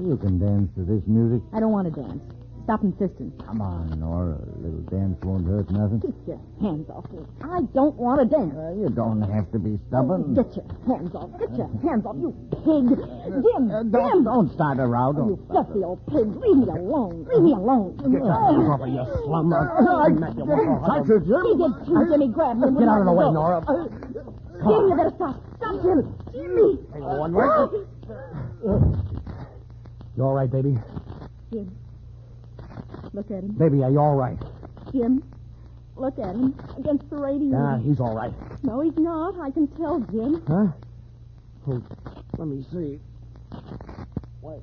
You can dance to this music. I don't want to dance. Stop insisting. Come on, Nora. A little dance won't hurt nothing. Keep your hands off me. I don't want to dance. You don't have to be stubborn. Get your hands off. Get your hands off, you pig. Jim, Jim. Don't start a row. You filthy old pig. Leave me alone. Leave me alone. Get your hands off of you slumber. Touch it, Jim. He did too, Jimmy. Grab him. Get out of the way, Nora. Jim, you better stop. Stop, Jim. Jimmy. Hang on one minute. You all right, baby? Jim. Look at him. Baby, are you all right? Jim, look at him against the radio. Yeah, he's all right. No, he's not. I can tell, Jim. Huh? Oh, let me see. Wait.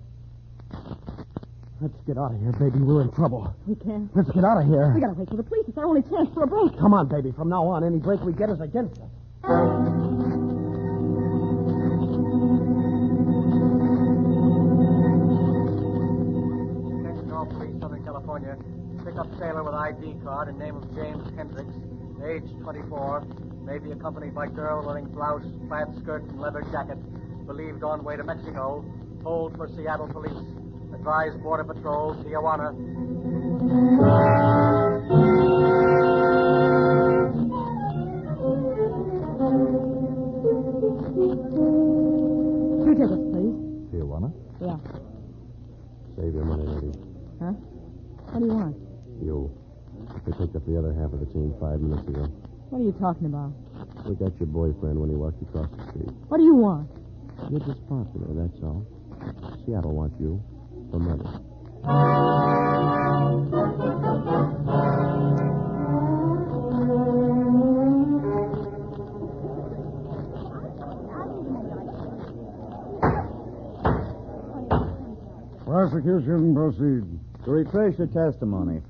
Let's get out of here, baby. We're in trouble. We can't. Let's get out of here. We gotta wait for the police. It's our only chance for a break. Come on, baby. From now on, any break we get is against us. Police, Southern California. Pick up sailor with ID card and name of James Hendricks, age 24, may be accompanied by girl wearing blouse, plaid skirt, and leather jacket, believed on way to Mexico. Hold for Seattle police. Advise Border Patrol, Tijuana. Two tickets, please. Tijuana? Yeah. Save your money, lady. Huh? What do you want? You. They picked up the other half of the team 5 minutes ago. What are you talking about? We got your boyfriend when he walked across the street. What do you want? You're just popular, that's all. Seattle wants you for money. Prosecution, proceed. To retrace your testimony,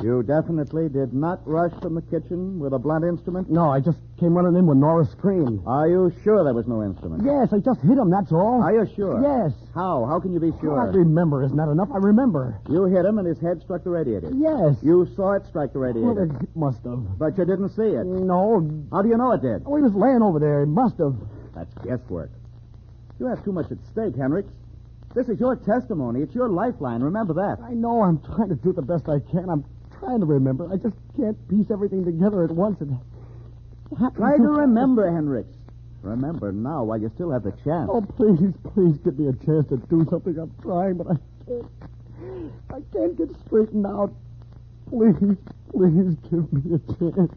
you definitely did not rush from the kitchen with a blunt instrument? No, I just came running in when Nora screamed. Are you sure there was no instrument? Yes, I just hit him, that's all. Are you sure? Yes. How? How can you be sure? I remember. Isn't that enough? I remember. You hit him and his head struck the radiator. Yes. You saw it strike the Well, radiator. it must have. But you didn't see it. No. How do you know it did? Oh, he was laying over there. It must have. That's guesswork. You have too much at stake, Henricks. This is your testimony. It's your lifeline. Remember that. I know. I'm trying to do the best I can. I'm trying to remember. I just can't piece everything together at once. It happened Try to remember, Henricks. Remember now while you still have the chance. Oh, please, please give me a chance to do something. I'm trying, but I can't get straightened out. Please, please give me a chance.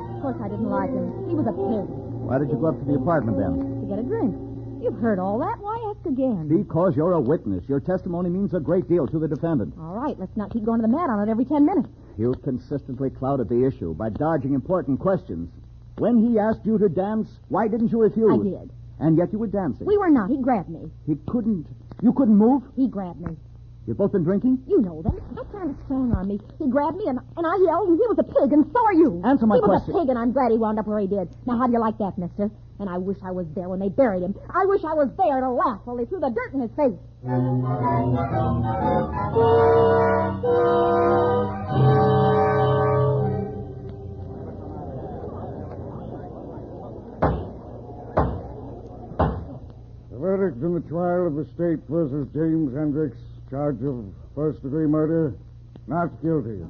Of course, I didn't like him. He was a pig. Why did you go up to the apartment then? To get a drink. You've heard all that. Why ask ask again? Because you're a witness. Your testimony means a great deal to the defendant. All right, let's not keep going to the mat on it every 10 minutes. You consistently clouded the issue by dodging important questions. When he asked you to dance, why didn't you refuse? I did. And yet you were dancing. We were not. He grabbed me. You couldn't move? He grabbed me. You've both been drinking? You know that. That kind of sprang on me. He grabbed me, and I yelled, and he was a pig, and so are you. Answer my question. He was a pig, and I'm glad he wound up where he did. Now, how do you like that, mister? And I wish I was there when they buried him. I wish I was there to laugh while they threw the dirt in his face. The verdict in the trial of the state versus James Hendricks, charge of first-degree murder, not guilty.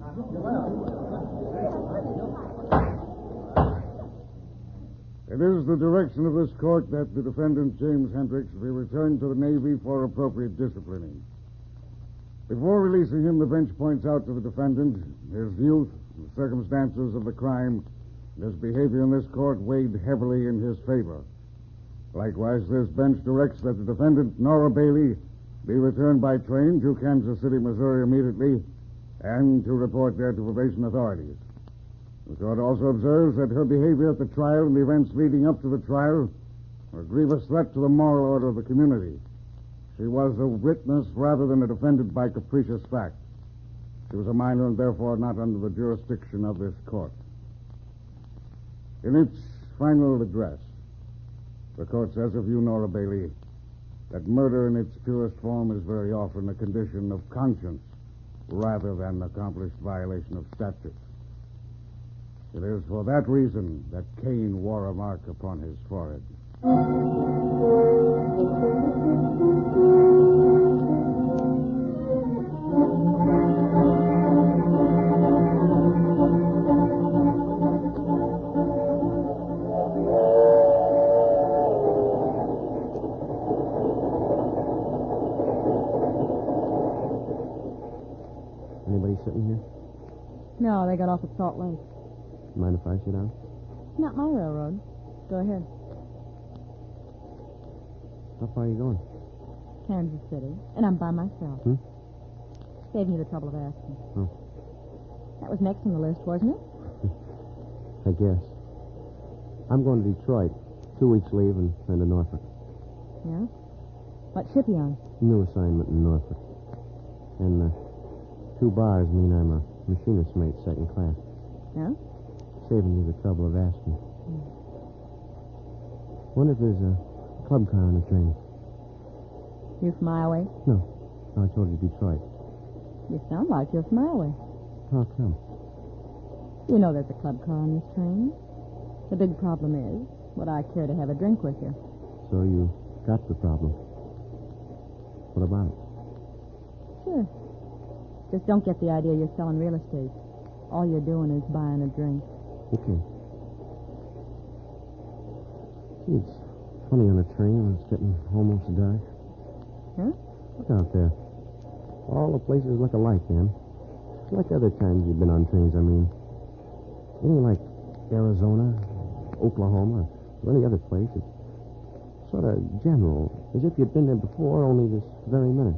It is the direction of this court that the defendant, James Hendricks, be returned to the Navy for appropriate disciplining. Before releasing him, the bench points out to the defendant his youth, the circumstances of the crime, and his behavior in this court weighed heavily in his favor. Likewise, this bench directs that the defendant, Nora Bailey, be returned by train to Kansas City, Missouri immediately, and to report there to probation authorities. The court also observes that her behavior at the trial and the events leading up to the trial are a grievous threat to the moral order of the community. She was a witness rather than a defendant by capricious fact. She was a minor and therefore not under the jurisdiction of this court. In its final address, the court says of you, Nora Bailey, that murder in its purest form is very often a condition of conscience rather than an accomplished violation of statute. It is for that reason that Cain wore a mark upon his forehead. Anybody sitting here? No, they got off at Salt Lake. Mind if I sit down? Not my railroad. Go ahead. How far are you going? Kansas City. And I'm by myself. Saving you the trouble of asking. Oh. That was next on the list, wasn't it? I guess. I'm going to Detroit. 2 weeks leave and then to Norfolk. Yeah? What ship you on? New assignment in Norfolk. And 2 bars mean I'm a machinist mate, second class. Yeah? Saving you the trouble of asking. Wonder if there's a club car on the train. You from Iowa? No, I told you Detroit. You sound like you're from Iowa. How come? You know there's a club car on this train. The big problem is, would I care to have a drink with you? So you got the problem. What about it? Sure. Just don't get the idea you're selling real estate. All you're doing is buying a drink. Okay. See, it's funny on a train when it's getting almost dark. Huh? Look out there. All the places look alike, man. Like other times you've been on trains, I mean. It ain't like Arizona, Oklahoma, or any other place. It's sort of general, as if you'd been there before, only this very minute.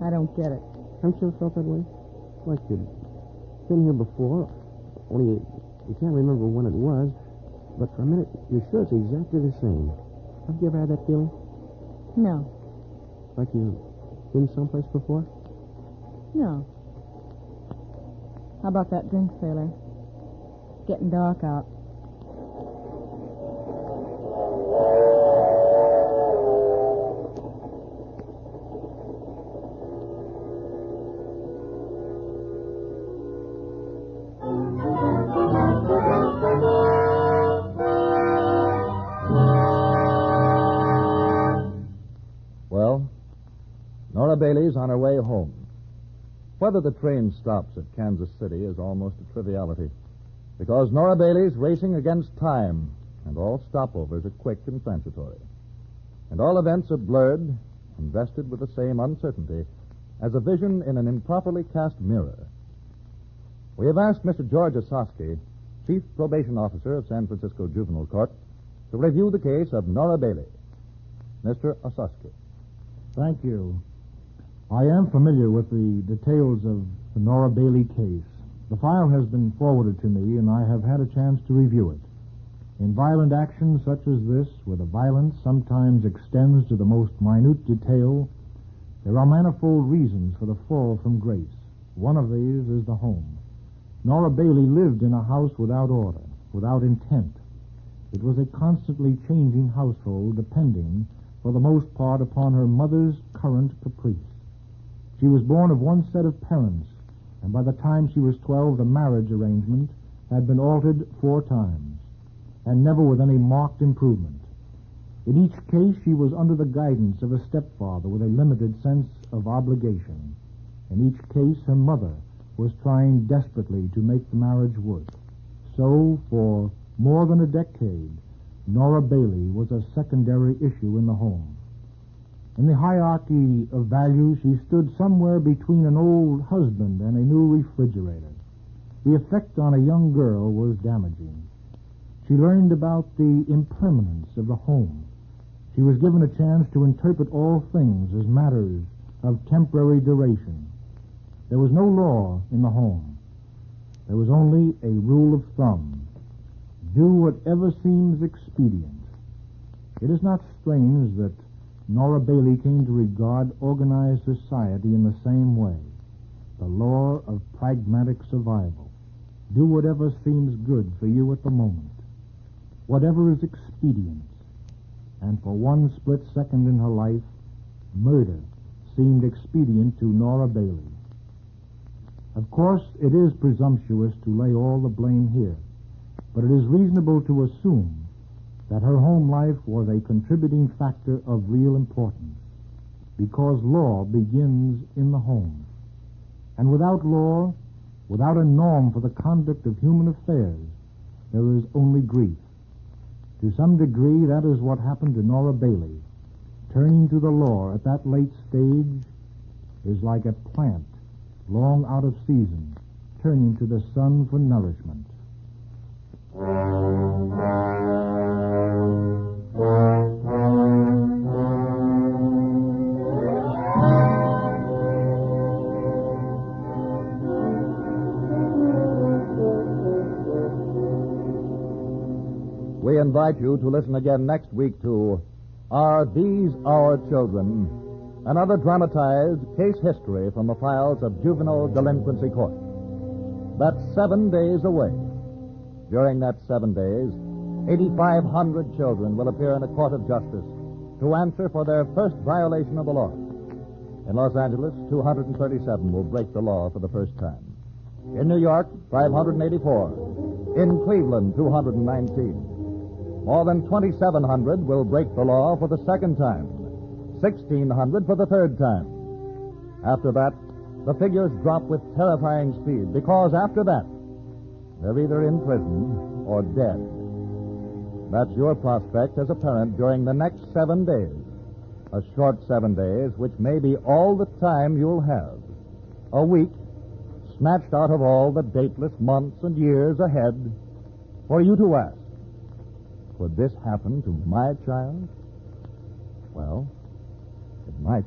I don't get it. Haven't you felt that way? Like you'd been here before, only you can't remember when it was, but for a minute, you're sure it's exactly the same. Have you ever had that feeling? No. Like you've been someplace before? No. How about that drink, sailor? It's getting dark out. Well, Nora Bailey's on her way home. Whether the train stops at Kansas City is almost a triviality, because Nora Bailey's racing against time, and all stopovers are quick and transitory. And all events are blurred, invested with the same uncertainty as a vision in an improperly cast mirror. We have asked Mr. George Osowski, Chief Probation Officer of San Francisco Juvenile Court, to review the case of Nora Bailey. Mr. Osuski. Thank you. I am familiar with the details of the Nora Bailey case. The file has been forwarded to me, and I have had a chance to review it. In violent actions such as this, where the violence sometimes extends to the most minute detail, there are manifold reasons for the fall from grace. One of these is the home. Nora Bailey lived in a house without order, without intent. It was a constantly changing household, depending, for the most part, upon her mother's current caprice. She was born of one set of parents, and by the time she was 12, the marriage arrangement had been altered 4 times, and never with any marked improvement. In each case, she was under the guidance of a stepfather with a limited sense of obligation. In each case, her mother was trying desperately to make the marriage work. So, for more than a decade, Nora Bailey was a secondary issue in the home. In the hierarchy of value, she stood somewhere between an old husband and a new refrigerator. The effect on a young girl was damaging. She learned about the impermanence of the home. She was given a chance to interpret all things as matters of temporary duration. There was no law in the home. There was only a rule of thumb. Do whatever seems expedient. It is not strange that Nora Bailey came to regard organized society in the same way. The law of pragmatic survival. Do whatever seems good for you at the moment. Whatever is expedient. And for one split second in her life, murder seemed expedient to Nora Bailey. Of course, it is presumptuous to lay all the blame here, but it is reasonable to assume that her home life was a contributing factor of real importance, because law begins in the home. And without law, without a norm for the conduct of human affairs, there is only grief. To some degree, that is what happened to Nora Bailey. Turning to the law at that late stage is like a plant long out of season, turning to the sun for nourishment. We invite you to listen again next week to Are These Our Children? Another dramatized case history from the files of Juvenile Delinquency Court. That's 7 days away. During that 7 days, 8,500 children will appear in a court of justice to answer for their first violation of the law. In Los Angeles, 237 will break the law for the first time. In New York, 584. In Cleveland, 219. More than 2,700 will break the law for the second time. 1,600 for the third time. After that, the figures drop with terrifying speed, because after that, they're either in prison or dead. That's your prospect as a parent during the next 7 days. A short 7 days, which may be all the time you'll have. A week, snatched out of all the dateless months and years ahead, for you to ask, could this happen to my child? Well, it might.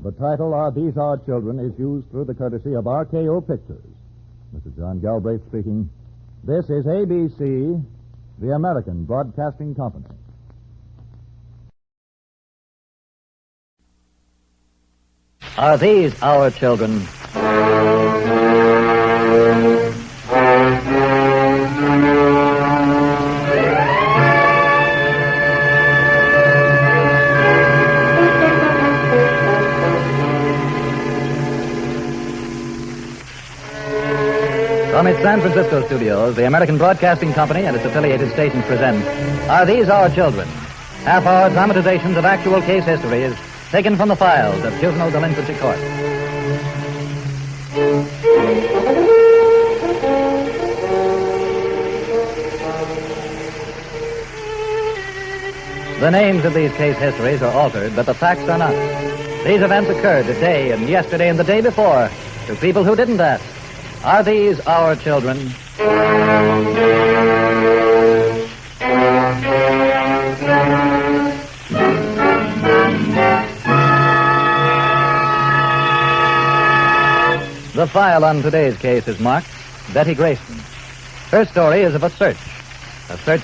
The title, Are These Our Children, is used through the courtesy of RKO Pictures. Mr. John Galbraith speaking. This is ABC, the American Broadcasting Company. Are these our children? From its San Francisco studios, the American Broadcasting Company and its affiliated stations present Are These Our Children? Half-hour dramatizations of actual case histories taken from the files of Juvenile Delinquency Court. The names of these case histories are altered, but the facts are not. These events occurred today and yesterday and the day before to people who didn't ask. Are these our children? The file on today's case is marked Betty Greyson. Her story is of a search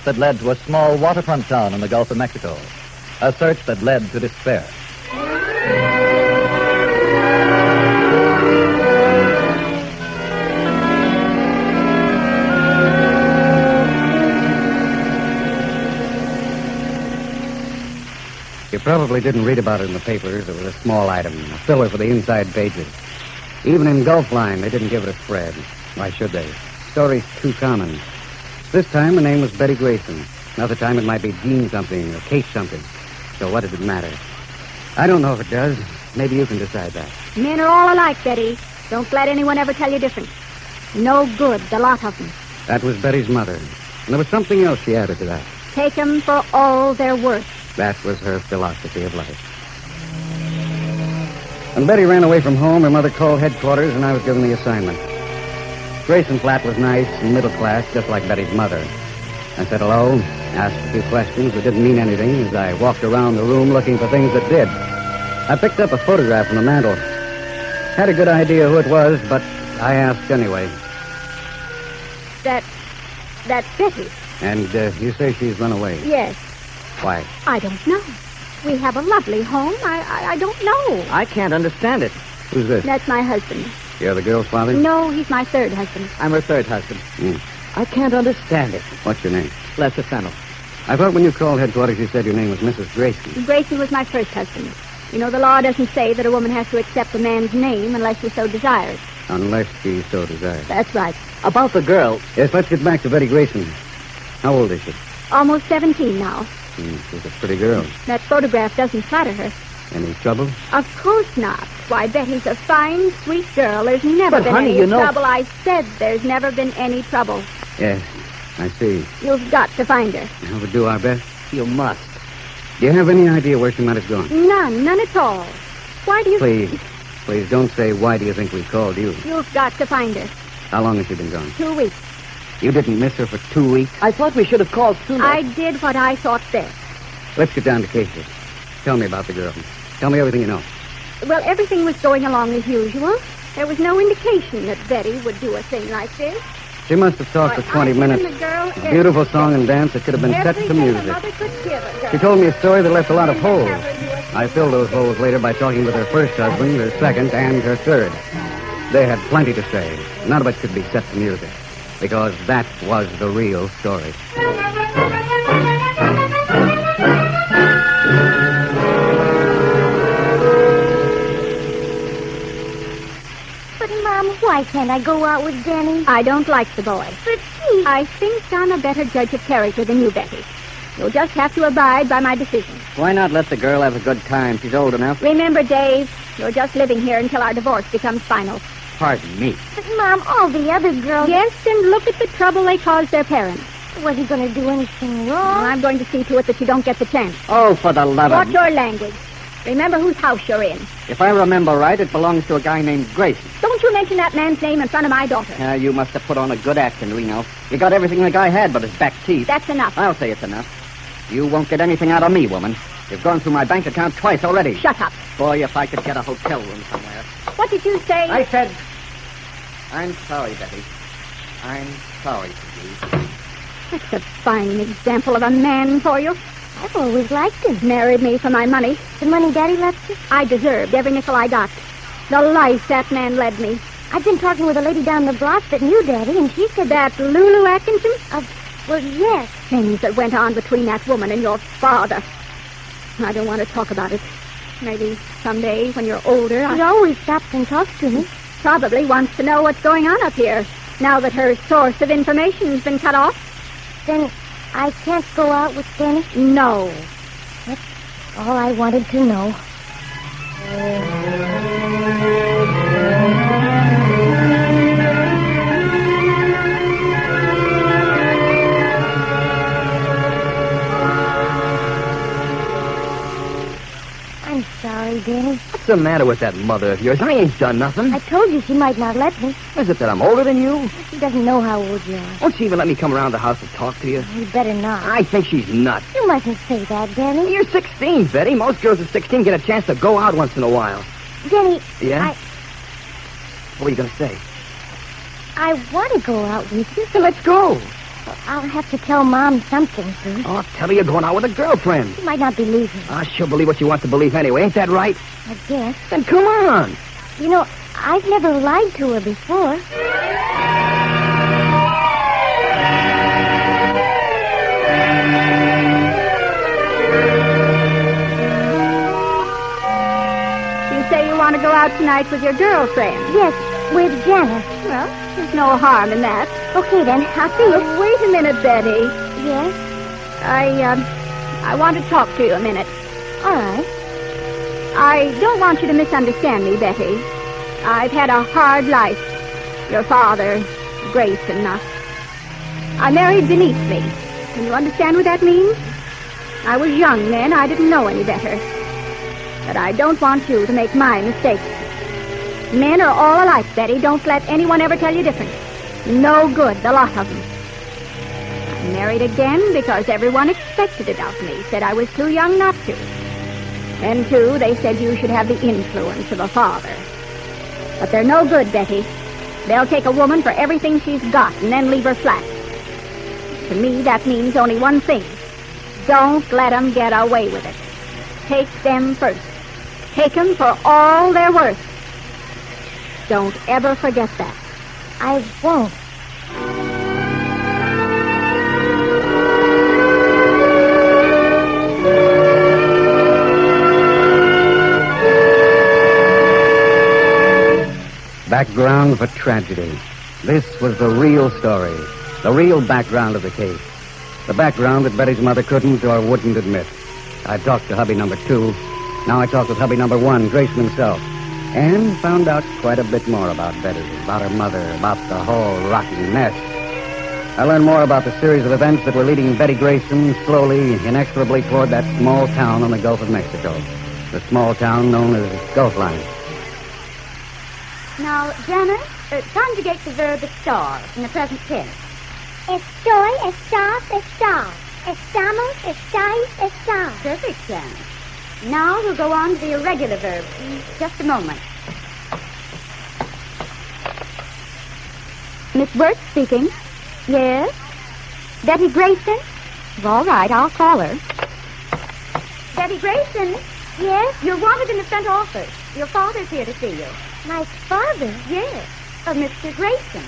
that led to a small waterfront town in the Gulf of Mexico, a search that led to despair. You probably didn't read about it in the papers. It was a small item, a filler for the inside pages. Even in Gulf Line, they didn't give it a spread. Why should they? Story's too common. This time, the name was Betty Greyson. Another time, it might be Jean something or Kate something. So what does it matter? I don't know if it does. Maybe you can decide that. Men are all alike, Betty. Don't let anyone ever tell you different. No good, the lot of them. That was Betty's mother. And there was something else she added to that. Take them for all they're worth. That was her philosophy of life. When Betty ran away from home, her mother called headquarters, and I was given the assignment. Grayson flat was nice and middle class, just like Betty's mother. I said hello, asked a few questions that didn't mean anything as I walked around the room looking for things that did. I picked up a photograph from the mantel. Had a good idea who it was, but I asked anyway. That's Betty. And you say she's run away? Yes. Why? I don't know. We have a lovely home. I don't know. I can't understand it. Who's this? That's my husband. You're the girl's father? No, he's my third husband. I'm her third husband. I can't understand it. What's your name? Lester Fennel. I thought when you called headquarters you said your name was Mrs. Grayson. Grayson was my first husband. You know, the law doesn't say that a woman has to accept a man's name unless she so desires. Unless she so desires. That's right. About the girl. Yes, let's get back to Betty Grayson. How old is she? Almost 17 now. She's a pretty girl. That photograph doesn't flatter her. Any trouble? Of course not. Why, Betty's a fine, sweet girl. There's never been honey, any you know... trouble. I said there's never been any trouble. Yes, I see. You've got to find her. We'll do our best. You must. Do you have any idea where she might have gone? None at all. Why do you... Please don't say, why do you think we called you? You've got to find her. How long has she been gone? 2 weeks. You didn't miss her for 2 weeks? I thought we should have called sooner. I did what I thought best. Let's get down to cases. Tell me about the girl. Tell me everything you know. Well, everything was going along as usual. There was no indication that Betty would do a thing like this. She must have talked for 20 minutes. A beautiful song and dance that could have been set to music. She told me a story that left a lot of holes. I filled those holes later by talking with her first husband, her second, and her third. They had plenty to say. None of it could be set to music, because that was the real story. Mom, why can't I go out with Denny? I don't like the boy. But he... I think I'm a better judge of character than you, Betty. You'll just have to abide by my decision. Why not let the girl have a good time? She's old enough. Remember, Dave, you're just living here until our divorce becomes final. Pardon me. But, Mom, all the other girls... Yes, and look at the trouble they caused their parents. Was he going to do anything wrong? Well, I'm going to see to it that you don't get the chance. Oh, for the love of... Watch your language. Remember whose house you're in. If I remember right, it belongs to a guy named Greyson. Don't you mention that man's name in front of my daughter. You must have put on a good act, Reno. You got everything the guy had but his back teeth. That's enough. I'll say it's enough. You won't get anything out of me, woman. You've gone through my bank account twice already. Shut up. Boy, if I could get a hotel room somewhere. What did you say? I said... I'm sorry, Betty. I'm sorry for you. That's a fine example of a man for you. I've always liked him. Married me for my money. The money Daddy left you? I deserved every nickel I got. The life that man led me. I've been talking with a lady down the block that knew Daddy, and she said... That Lulu Atkinson? Well, yes. Things that went on between that woman and your father. I don't want to talk about it. Maybe someday when you're older... He always stops and talks to me. Probably wants to know what's going on up here, now that her source of information's been cut off. Then I can't go out with Denny? No. That's all I wanted to know. sorry, Danny. What's the matter with that mother of yours? I ain't done nothing. I told you she might not let me. Is it that I'm older than you? She doesn't know how old you are. Won't she even let me come around the house to talk to you? You better not. I think she's nuts. You mustn't say that, Danny. You're 16, Betty. Most girls at 16 get a chance to go out once in a while. Danny. Yeah? What are you going to say? I want to go out with you. So let's go. I'll have to tell Mom something first. Oh, tell her you're going out with a girlfriend. She might not believe me. Ah, she'll believe what she wants to believe anyway. Ain't that right? I guess. Then come on. You know, I've never lied to her before. You say you want to go out tonight with your girlfriend? Yes, with Janice. Well, there's no harm in that. Okay, then. I'll see you. Wait a minute, Betty. Yes? I want to talk to you a minute. All right. I don't want you to misunderstand me, Betty. I've had a hard life. Your father, Greyson, I married beneath me. Can you understand what that means? I was young then. I didn't know any better. But I don't want you to make my mistakes. Men are all alike, Betty. Don't let anyone ever tell you different. No good, the lot of them. I married again because everyone expected it of me, said I was too young not to. And, too, they said you should have the influence of a father. But they're no good, Betty. They'll take a woman for everything she's got and then leave her flat. To me, that means only one thing. Don't let them get away with it. Take them first. Take them for all they're worth. Don't ever forget that. I won't. Background of a tragedy. This was the real story, the real background of the case. The background that Betty's mother couldn't or wouldn't admit. I talked to hubby number 2. Now I talked with hubby number 1, Greyson himself, and found out quite a bit more about Betty, about her mother, about the whole rotten mess. I learned more about the series of events that were leading Betty Greyson slowly, inexorably toward that small town on the Gulf of Mexico. The small town known as Gulf Line. Now, Janice, conjugate the verb estar in the present tense. Estoy, estás, estás. Estamos, estáis, estás. Perfect, Janice. Now we'll go on to the irregular verb. Just a moment. Miss Wirt speaking. Yes? Betty Greyson? All right, I'll call her. Betty Greyson? Yes? You're wanted in the front office. Your father's here to see you. My father? Yes, of Mr. Greyson.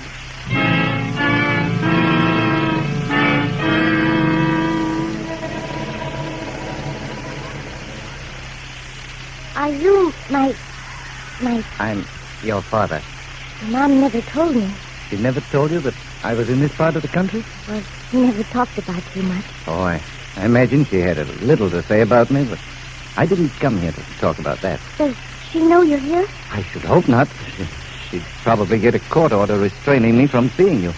Are you my... I'm your father. Mom never told me. She never told you that I was in this part of the country? Well, she never talked about you much. Oh, I imagine she had a little to say about me, but I didn't come here to talk about that. Does she know you're here? I should hope not. She'd probably get a court order restraining me from seeing you.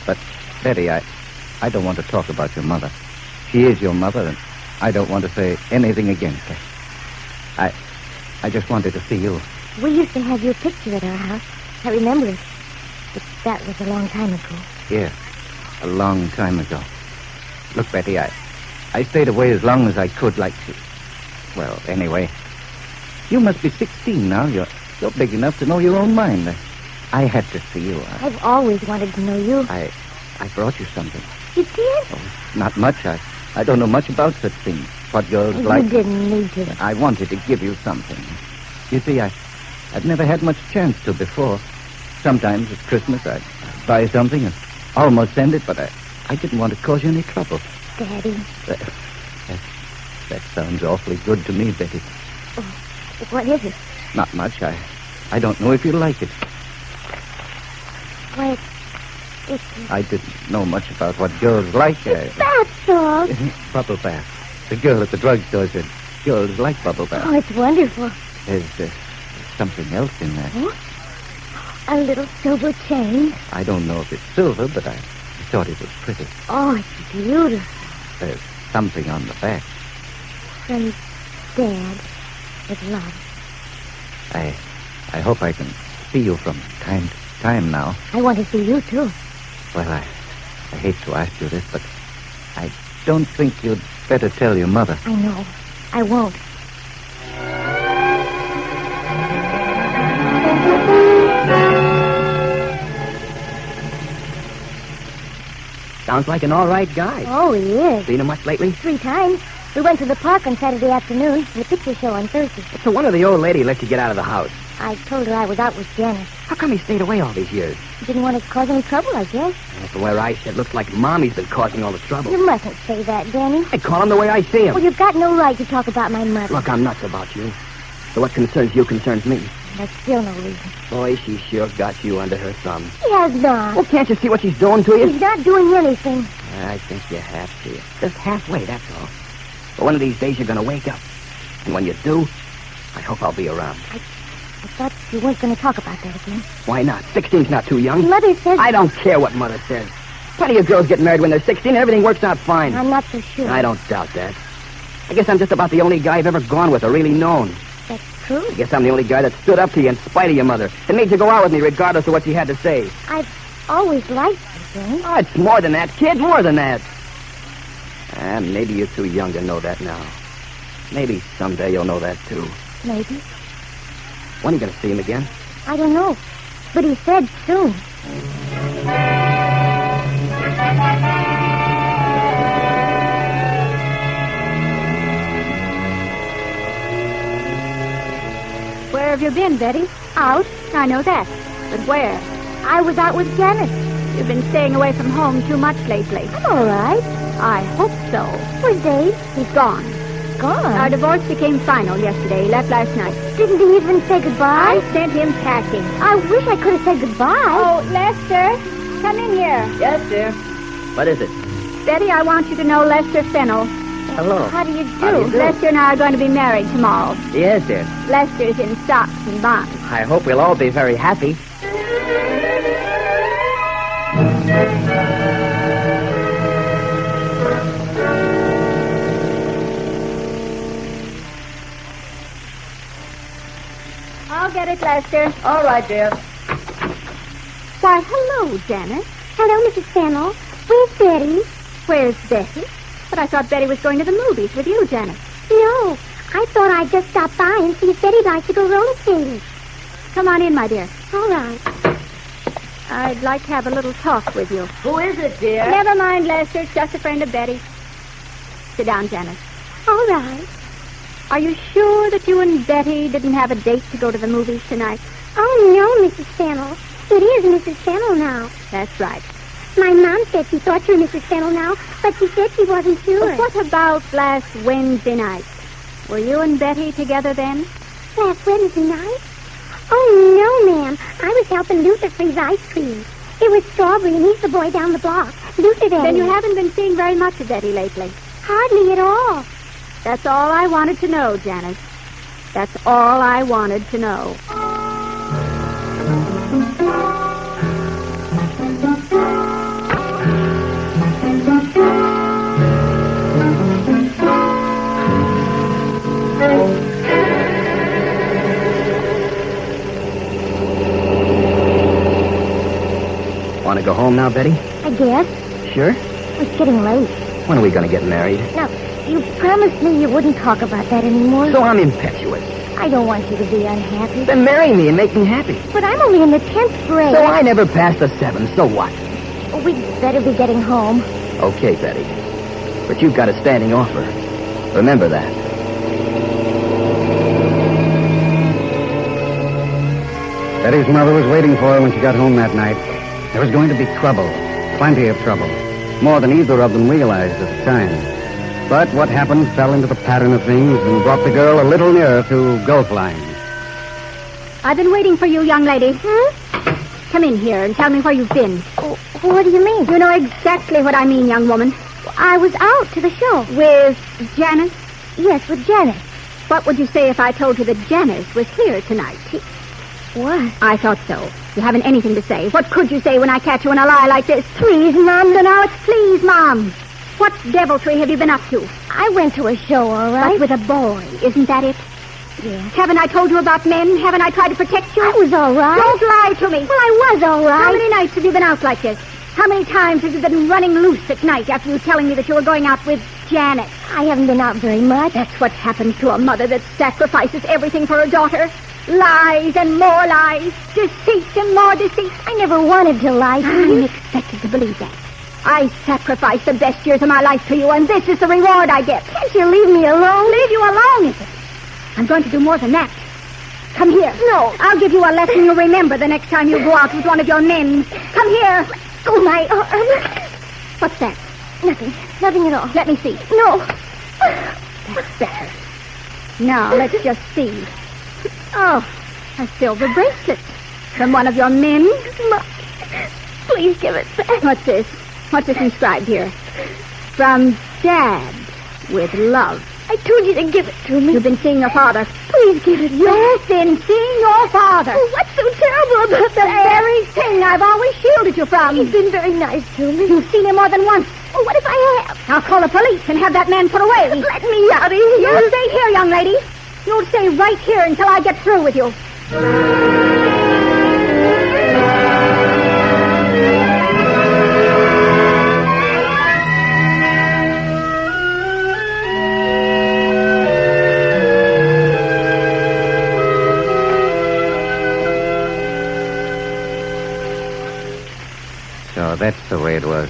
But, Betty, I don't want to talk about your mother. She is your mother, and I don't want to say anything against her. I just wanted to see you. We used to have your picture at our house. I remember it. But that was a long time ago. Yeah, a long time ago. Look, Betty, I stayed away as long as I could, like... Well, anyway, you must be 16 now. You're big enough to know your own mind. I had to see you. I've always wanted to know you. I brought you something. You did? Oh, not much. I don't know much about such things. What girls like. You didn't need to. I wanted to give you something. You see, I've never had much chance to before. Sometimes at Christmas I'd buy something and almost send it, but I didn't want to cause you any trouble. Daddy. That sounds awfully good to me, Betty. Oh, what is it? Not much. I don't know if you like it. Why, I didn't know much about what girls like. Bath salt. Bubble bath. The girl at the drugstore said girls like bubble bath. Oh, it's wonderful. There's something else in there. Oh? A little silver chain. I don't know if it's silver, but I thought it was pretty. Oh, it's beautiful. There's something on the back. From Dad. with love. I hope I can see you from time to time now. I want to see you, too. Well, I hate to ask you this, but I don't think you'd better tell your mother. I know. I won't. Sounds like an all right guy. Oh, he is. Seen him much lately? 3 times. We went to the park on Saturday afternoon and a picture show on Thursday. So when did the old lady let you get out of the house? I told her I was out with Janice. How come he stayed away all these years? He didn't want to cause any trouble, I guess. Well, from where I sit, looks like Mommy's been causing all the trouble. You mustn't say that, Danny. I call him the way I see him. Well, you've got no right to talk about my mother. Look, I'm nuts about you. So what concerns you concerns me. That's still no reason. Boy, she sure got you under her thumb. He has not. Well, can't you see what she's doing to you? He's not doing anything. I think you have to. Just halfway, that's all. But one of these days you're going to wake up. And when you do, I hope I'll be around. I thought you weren't going to talk about that again. Why not? 16's not too young. Mother says... I don't care what Mother says. Plenty of girls get married when they're 16 and everything works out fine. I'm not so sure. I don't doubt that. I guess I'm just about the only guy I've ever gone with or really known. That's true. I guess I'm the only guy that stood up to you in spite of your mother and made you go out with me regardless of what she had to say. I've always liked you, Danny. Oh, it's more than that, kid, more than that. Maybe you're too young to know that now. Maybe someday you'll know that, too. Maybe. When are you going to see him again? I don't know. But he said soon. Where have you been, Betty? Out. I know that. But where? I was out with Janice. You've been staying away from home too much lately. I'm all right. I hope so. Where's Dave? He's gone. Gone? Our divorce became final yesterday. He left last night. Didn't he even say goodbye? I sent him packing. I wish I could have said goodbye. Oh, Lester, come in here. Yes, dear. What is it? Betty, I want you to know Lester Fennell. Hello. How do you do? How do you do? Lester and I are going to be married tomorrow. Yes, dear. Lester's in stocks and bonds. I hope we'll all be very happy. I'll get it, Lester. All right, dear. Why, hello, Janice. Hello, Mrs. Fennell. Where's Betty? Where's Betty? But I thought Betty was going to the movies with you, Janice. No, I thought I'd just stop by and see if Betty'd like to go roller skating. Come on in, my dear. All right. I'd like to have a little talk with you. Who is it, dear? Never mind, Lester. It's just a friend of Betty. Sit down, Janice. All right. Are you sure that you and Betty didn't have a date to go to the movies tonight? Oh, no, Mrs. Fennell. It is Mrs. Fennell now. That's right. My mom said she thought you were Mrs. Fennell now, but she said she wasn't sure. But what about last Wednesday night? Were you and Betty together then? Last Wednesday night? Oh, no, ma'am. I was helping Luther freeze ice cream. It was Strawberry, and he's the boy down the block. Luther, Daddy. Then you haven't been seeing very much of Betty lately. Hardly at all. That's all I wanted to know, Janice. That's all I wanted to know. Want to go home now, Betty? I guess. Sure? It's getting late. When are we going to get married? Now, you promised me you wouldn't talk about that anymore. So I'm impetuous. I don't want you to be unhappy. Then marry me and make me happy. But I'm only in the 10th grade. So I never passed the 7, so what? We'd better be getting home. Okay, Betty. But you've got a standing offer. Remember that. Betty's mother was waiting for her when she got home that night. There was going to be trouble. Plenty of trouble. More than either of them realized at the time. But what happened fell into the pattern of things and brought the girl a little nearer to Gulf Line. I've been waiting for you, young lady. Come in here and tell me where you've been. What do you mean? You know exactly what I mean, young woman. I was out to the show. With Janice? Yes, with Janice. What would you say if I told you that Janice was here tonight? What? I thought so. You haven't anything to say. What could you say when I catch you in a lie like this? Please, Mom. So now it's please, Mom. What deviltry have you been up to? I went to a show, all right? But with a boy, isn't that it? Yes. Haven't I told you about men? Haven't I tried to protect you? I was all right. Don't lie to me. Well, I was all right. How many nights have you been out like this? How many times have you been running loose at night after you telling me that you were going out with Janet? I haven't been out very much. That's what happens to a mother that sacrifices everything for her daughter. Lies and more lies. Deceit and more deceit. I never wanted to lie to you. I'm expected to believe that. I sacrificed the best years of my life to you, and this is the reward I get. Can't you leave me alone? Leave you alone, is it? I'm going to do more than that. Come here. No. I'll give you a lesson you'll remember the next time you go out with one of your men. Come here. Oh, my arm. What's that? Nothing. Nothing at all. Let me see. No. That's better. Now, let's just see. Oh, a silver bracelet. From one of your men? Mom, please give it back. What's this? What's this inscribed here? From Dad, with love. I told you to give it to me. You've been seeing your father. Please give it back. You've been seeing your father. Oh, what's so terrible about The very thing I've always shielded you from. He's been very nice to me. You've seen him more than once. Oh, what if I have? I'll call the police and have that man put away. Let me out of here. You'll stay here, young lady. You'll stay right here until I get through with you. So that's the way it was.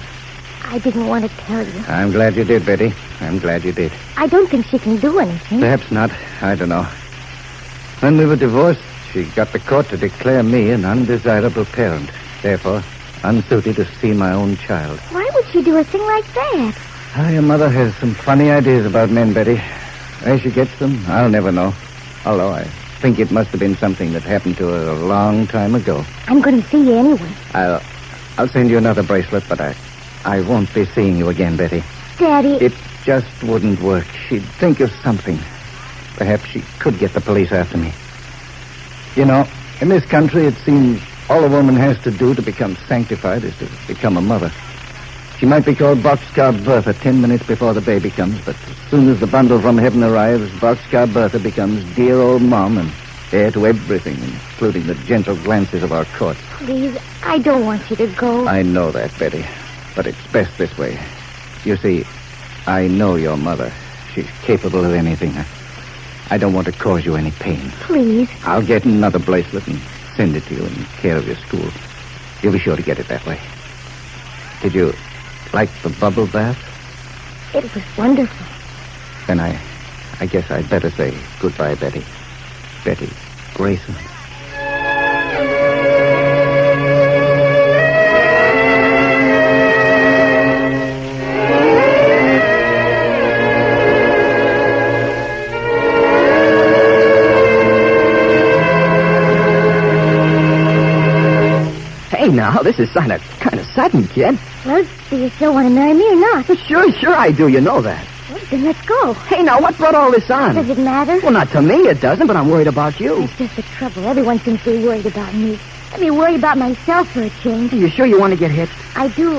I didn't want to tell you. I'm glad you did, Betty. I'm glad you did. I don't think she can do anything. Perhaps not. I don't know. When we were divorced, she got the court to declare me an undesirable parent. Therefore, unsuited to see my own child. Why would she do a thing like that? Your mother has some funny ideas about men, Betty. Where she gets them, I'll never know. Although I think it must have been something that happened to her a long time ago. I'm going to see you anyway. I'll send you another bracelet, but I won't be seeing you again, Betty. Daddy... It just wouldn't work. She'd think of something. Perhaps she could get the police after me. You know, in this country, it seems all a woman has to do to become sanctified is to become a mother. She might be called Boxcar Bertha 10 minutes before the baby comes, but as soon as the bundle from heaven arrives, Boxcar Bertha becomes dear old Mom and heir to everything, including the gentle glances of our courts. Please, I don't want you to go. I know that, Betty, but it's best this way. You see, I know your mother. She's capable of anything. I don't want to cause you any pain. Please. I'll get another bracelet and send it to you in care of your school. You'll be sure to get it that way. Did you like the bubble bath? It was wonderful. Then I guess I'd better say goodbye, Betty. Betty Greyson. Hey, now, this is kind of sudden, kid. Well, do you still want to marry me or not? Sure I do. You know that. Well, then let's go. Hey, now, what brought all this on? Does it matter? Well, not to me it doesn't, but I'm worried about you. That's just the trouble. Everyone seems to be worried about me. Let me worry about myself for a change. Are you sure you want to get hitched? I do,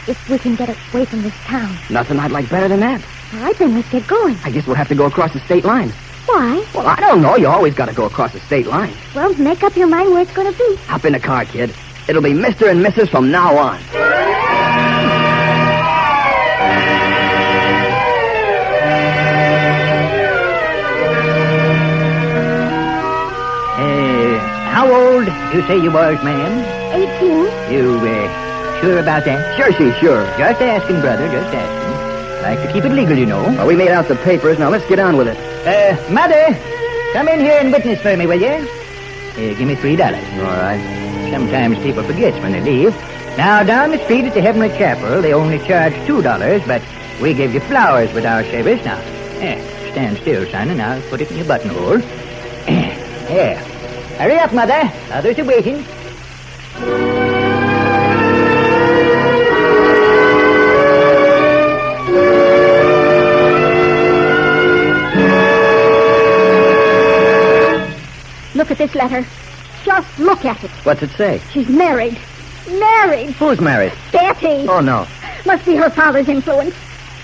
if we can get away from this town. Nothing I'd like better than that. All right, then let's get going. I guess we'll have to go across the state line. Why? Well, I don't know. You always got to go across the state line. Well, make up your mind where it's going to be. Hop in the car, kid. It'll be Mr. and Mrs. from now on. How old you say you was, ma'am? 18. You, sure about that? Sure, she's sure. Just asking, brother, just asking. Like to keep it legal, you know. Well, we made out the papers. Now, let's get on with it. Mother, come in here and witness for me, will you? Give me $3. All right. Sometimes people forget when they leave. Now, down the street at the Heavenly Chapel, they only charge $2, but we give you flowers with our service. Now, stand still, son, and I'll put it in your buttonhole. There. Hurry up, Mother. Others are waiting. Look at this letter. Just look at it. What's it say? She's married. Married. Who's married? Betty. Oh, no. Must be her father's influence.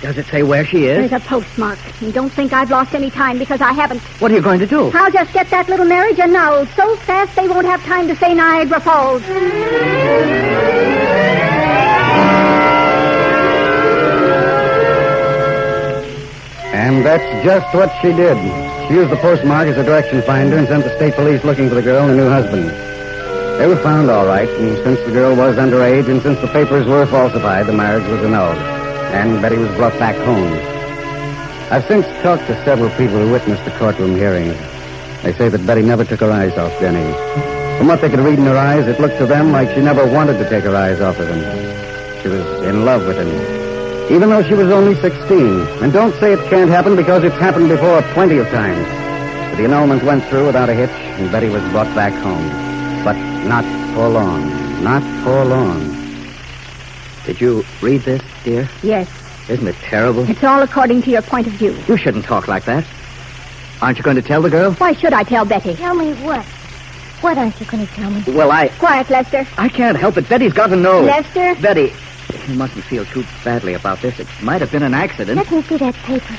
Does it say where she is? There's a postmark. And don't think I've lost any time because I haven't. What are you going to do? I'll just get that little marriage annulled so fast they won't have time to say Niagara Falls. And that's just what she did. She used the postmark as a direction finder and sent the state police looking for the girl and her new husband. They were found all right, and since the girl was underage and since the papers were falsified, the marriage was annulled. And Betty was brought back home. I've since talked to several people who witnessed the courtroom hearings. They say that Betty never took her eyes off Denny. From what they could read in her eyes, it looked to them like she never wanted to take her eyes off of him. She was in love with him, even though she was only 16. And don't say it can't happen because it's happened before plenty of times. But the annulment went through without a hitch, and Betty was brought back home. But not for long. Not for long. Did you read this, dear? Yes. Isn't it terrible? It's all according to your point of view. You shouldn't talk like that. Aren't you going to tell the girl? Why should I tell Betty? Tell me what? What aren't you going to tell me? Well, Quiet, Lester. I can't help it. Betty's got to know. Lester? Betty, you mustn't feel too badly about this. It might have been an accident. Let me see that paper.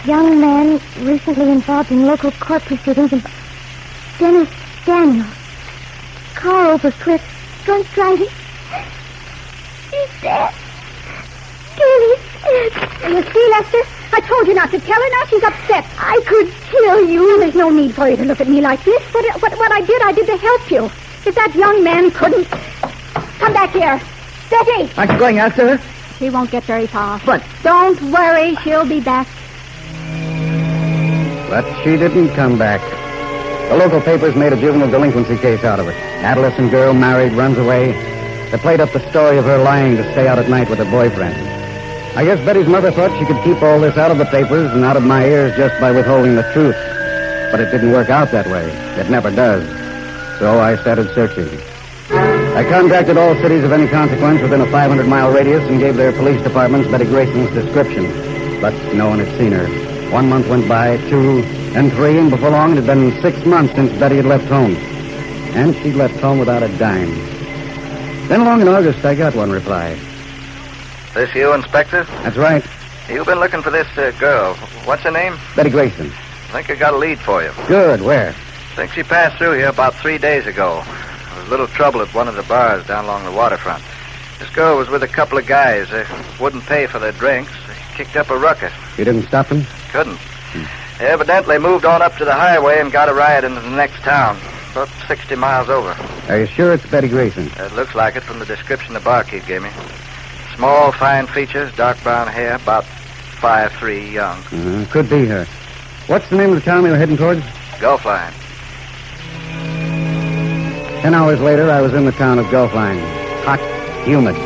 Young man recently involved in local court proceedings in Dennis Daniels. Car over cliff. Drunk driving. He's dead. Dennis dead. You see, Lester? I told you not to tell her. Now she's upset. I could kill you. There's no need for you to look at me like this. What I did to help you. If that young man couldn't... Come back here. Betty! Aren't you going after her? She won't get very far. But... Don't worry. She'll be back. But she didn't come back. The local papers made a juvenile delinquency case out of it. Adolescent girl married, runs away. They played up the story of her lying to stay out at night with her boyfriend. I guess Betty's mother thought she could keep all this out of the papers and out of my ears just by withholding the truth. But it didn't work out that way. It never does. So I started searching. I contacted all cities of any consequence within a 500-mile radius and gave their police departments Betty Greyson's description. But no one had seen her. 1 month went by, 2, and 3, and before long it had been 6 months since Betty had left home. And she'd left home without a dime. Then along in August, I got one reply. This you, Inspector? That's right. You've been looking for this girl. What's her name? Betty Greyson. I think I got a lead for you. Good. Where? I think she passed through here about 3 days ago. There was a little trouble at one of the bars down along the waterfront. This girl was with a couple of guys. They wouldn't pay for their drinks. They kicked up a ruckus. You didn't stop them? Couldn't. They evidently moved on up to the highway and got a ride into the next town. About 60 miles over. Are you sure it's Betty Greyson? It looks like it from the description the barkeep gave me. Small, fine features, dark brown hair, about 5'3", young. Could be her. What's the name of the town they were heading towards? Gulfline. 10 hours later, I was in the town of Gulfline. Hot, humid.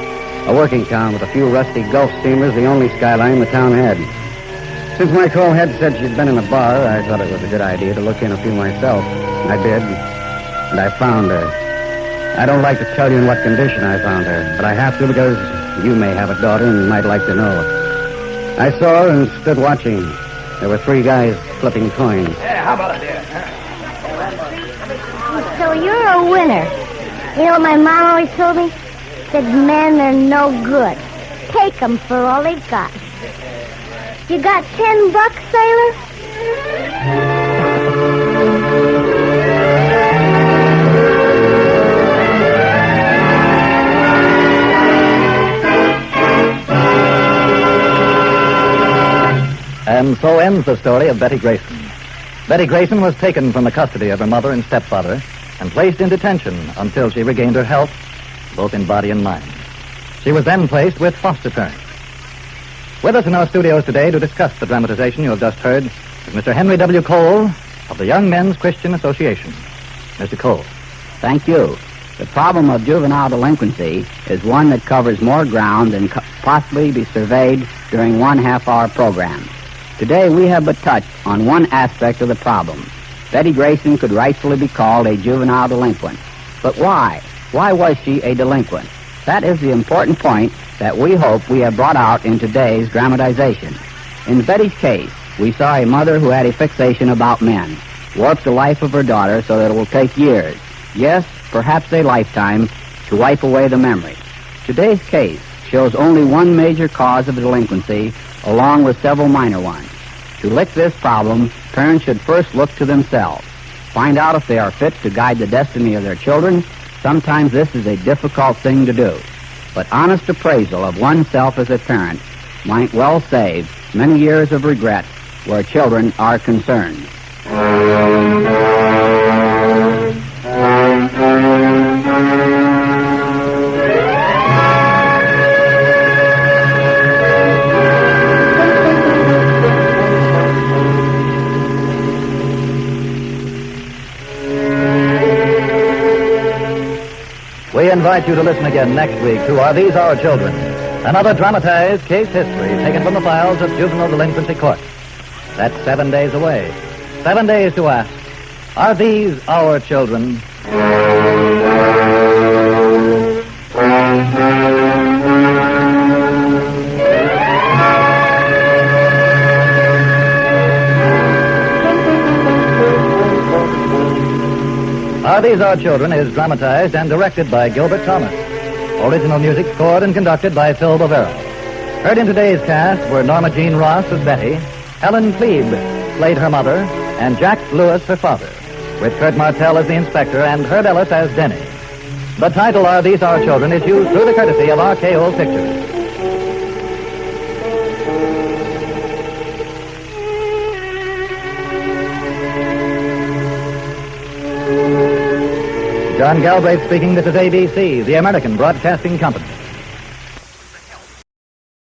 A working town with a few rusty Gulf steamers, the only skyline the town had. Since my call head said she'd been in a bar, I thought it was a good idea to look in a few myself. I did, and I found her. I don't like to tell you in what condition I found her, but I have to because you may have a daughter and might like to know. I saw her and stood watching. There were 3 guys flipping coins. Yeah, how about it, dear? So you're a winner. You know what my mom always told me? Said men are no good. Take them for all they got. You got $10, sailor? And so ends the story of Betty Greyson. Betty Greyson was taken from the custody of her mother and stepfather and placed in detention until she regained her health, both in body and mind. She was then placed with foster parents. With us in our studios today to discuss the dramatization you have just heard is Mr. Henry W. Cole of the Young Men's Christian Association. Mr. Cole. Thank you. The problem of juvenile delinquency is one that covers more ground than possibly be surveyed during 1 half-hour program. Today we have but touched on one aspect of the problem. Betty Greyson could rightfully be called a juvenile delinquent. But why? Why was she a delinquent? That is the important point that we hope we have brought out in today's dramatization. In Betty's case, we saw a mother who had a fixation about men, warped the life of her daughter so that it will take years, yes, perhaps a lifetime, to wipe away the memory. Today's case, shows only one major cause of delinquency, along with several minor ones. To lick this problem, parents should first look to themselves. Find out if they are fit to guide the destiny of their children. Sometimes this is a difficult thing to do. But honest appraisal of oneself as a parent might well save many years of regret where children are concerned. We invite you to listen again next week to Are These Our Children? Another dramatized case history taken from the files of juvenile delinquency courts. That's 7 days away. 7 days to ask, are these our children? Are These Our Children is dramatized and directed by Gilbert Thomas. Original music scored and conducted by Phil Bavero. Heard in today's cast were Norma Jean Ross as Betty, Helen Plebe played her mother, and Jack Lewis her father, with Kurt Martell as the inspector and Herb Ellis as Denny. The title Are These Our Children is used through the courtesy of RKO Pictures. John Galbraith speaking. This is ABC, the American Broadcasting Company.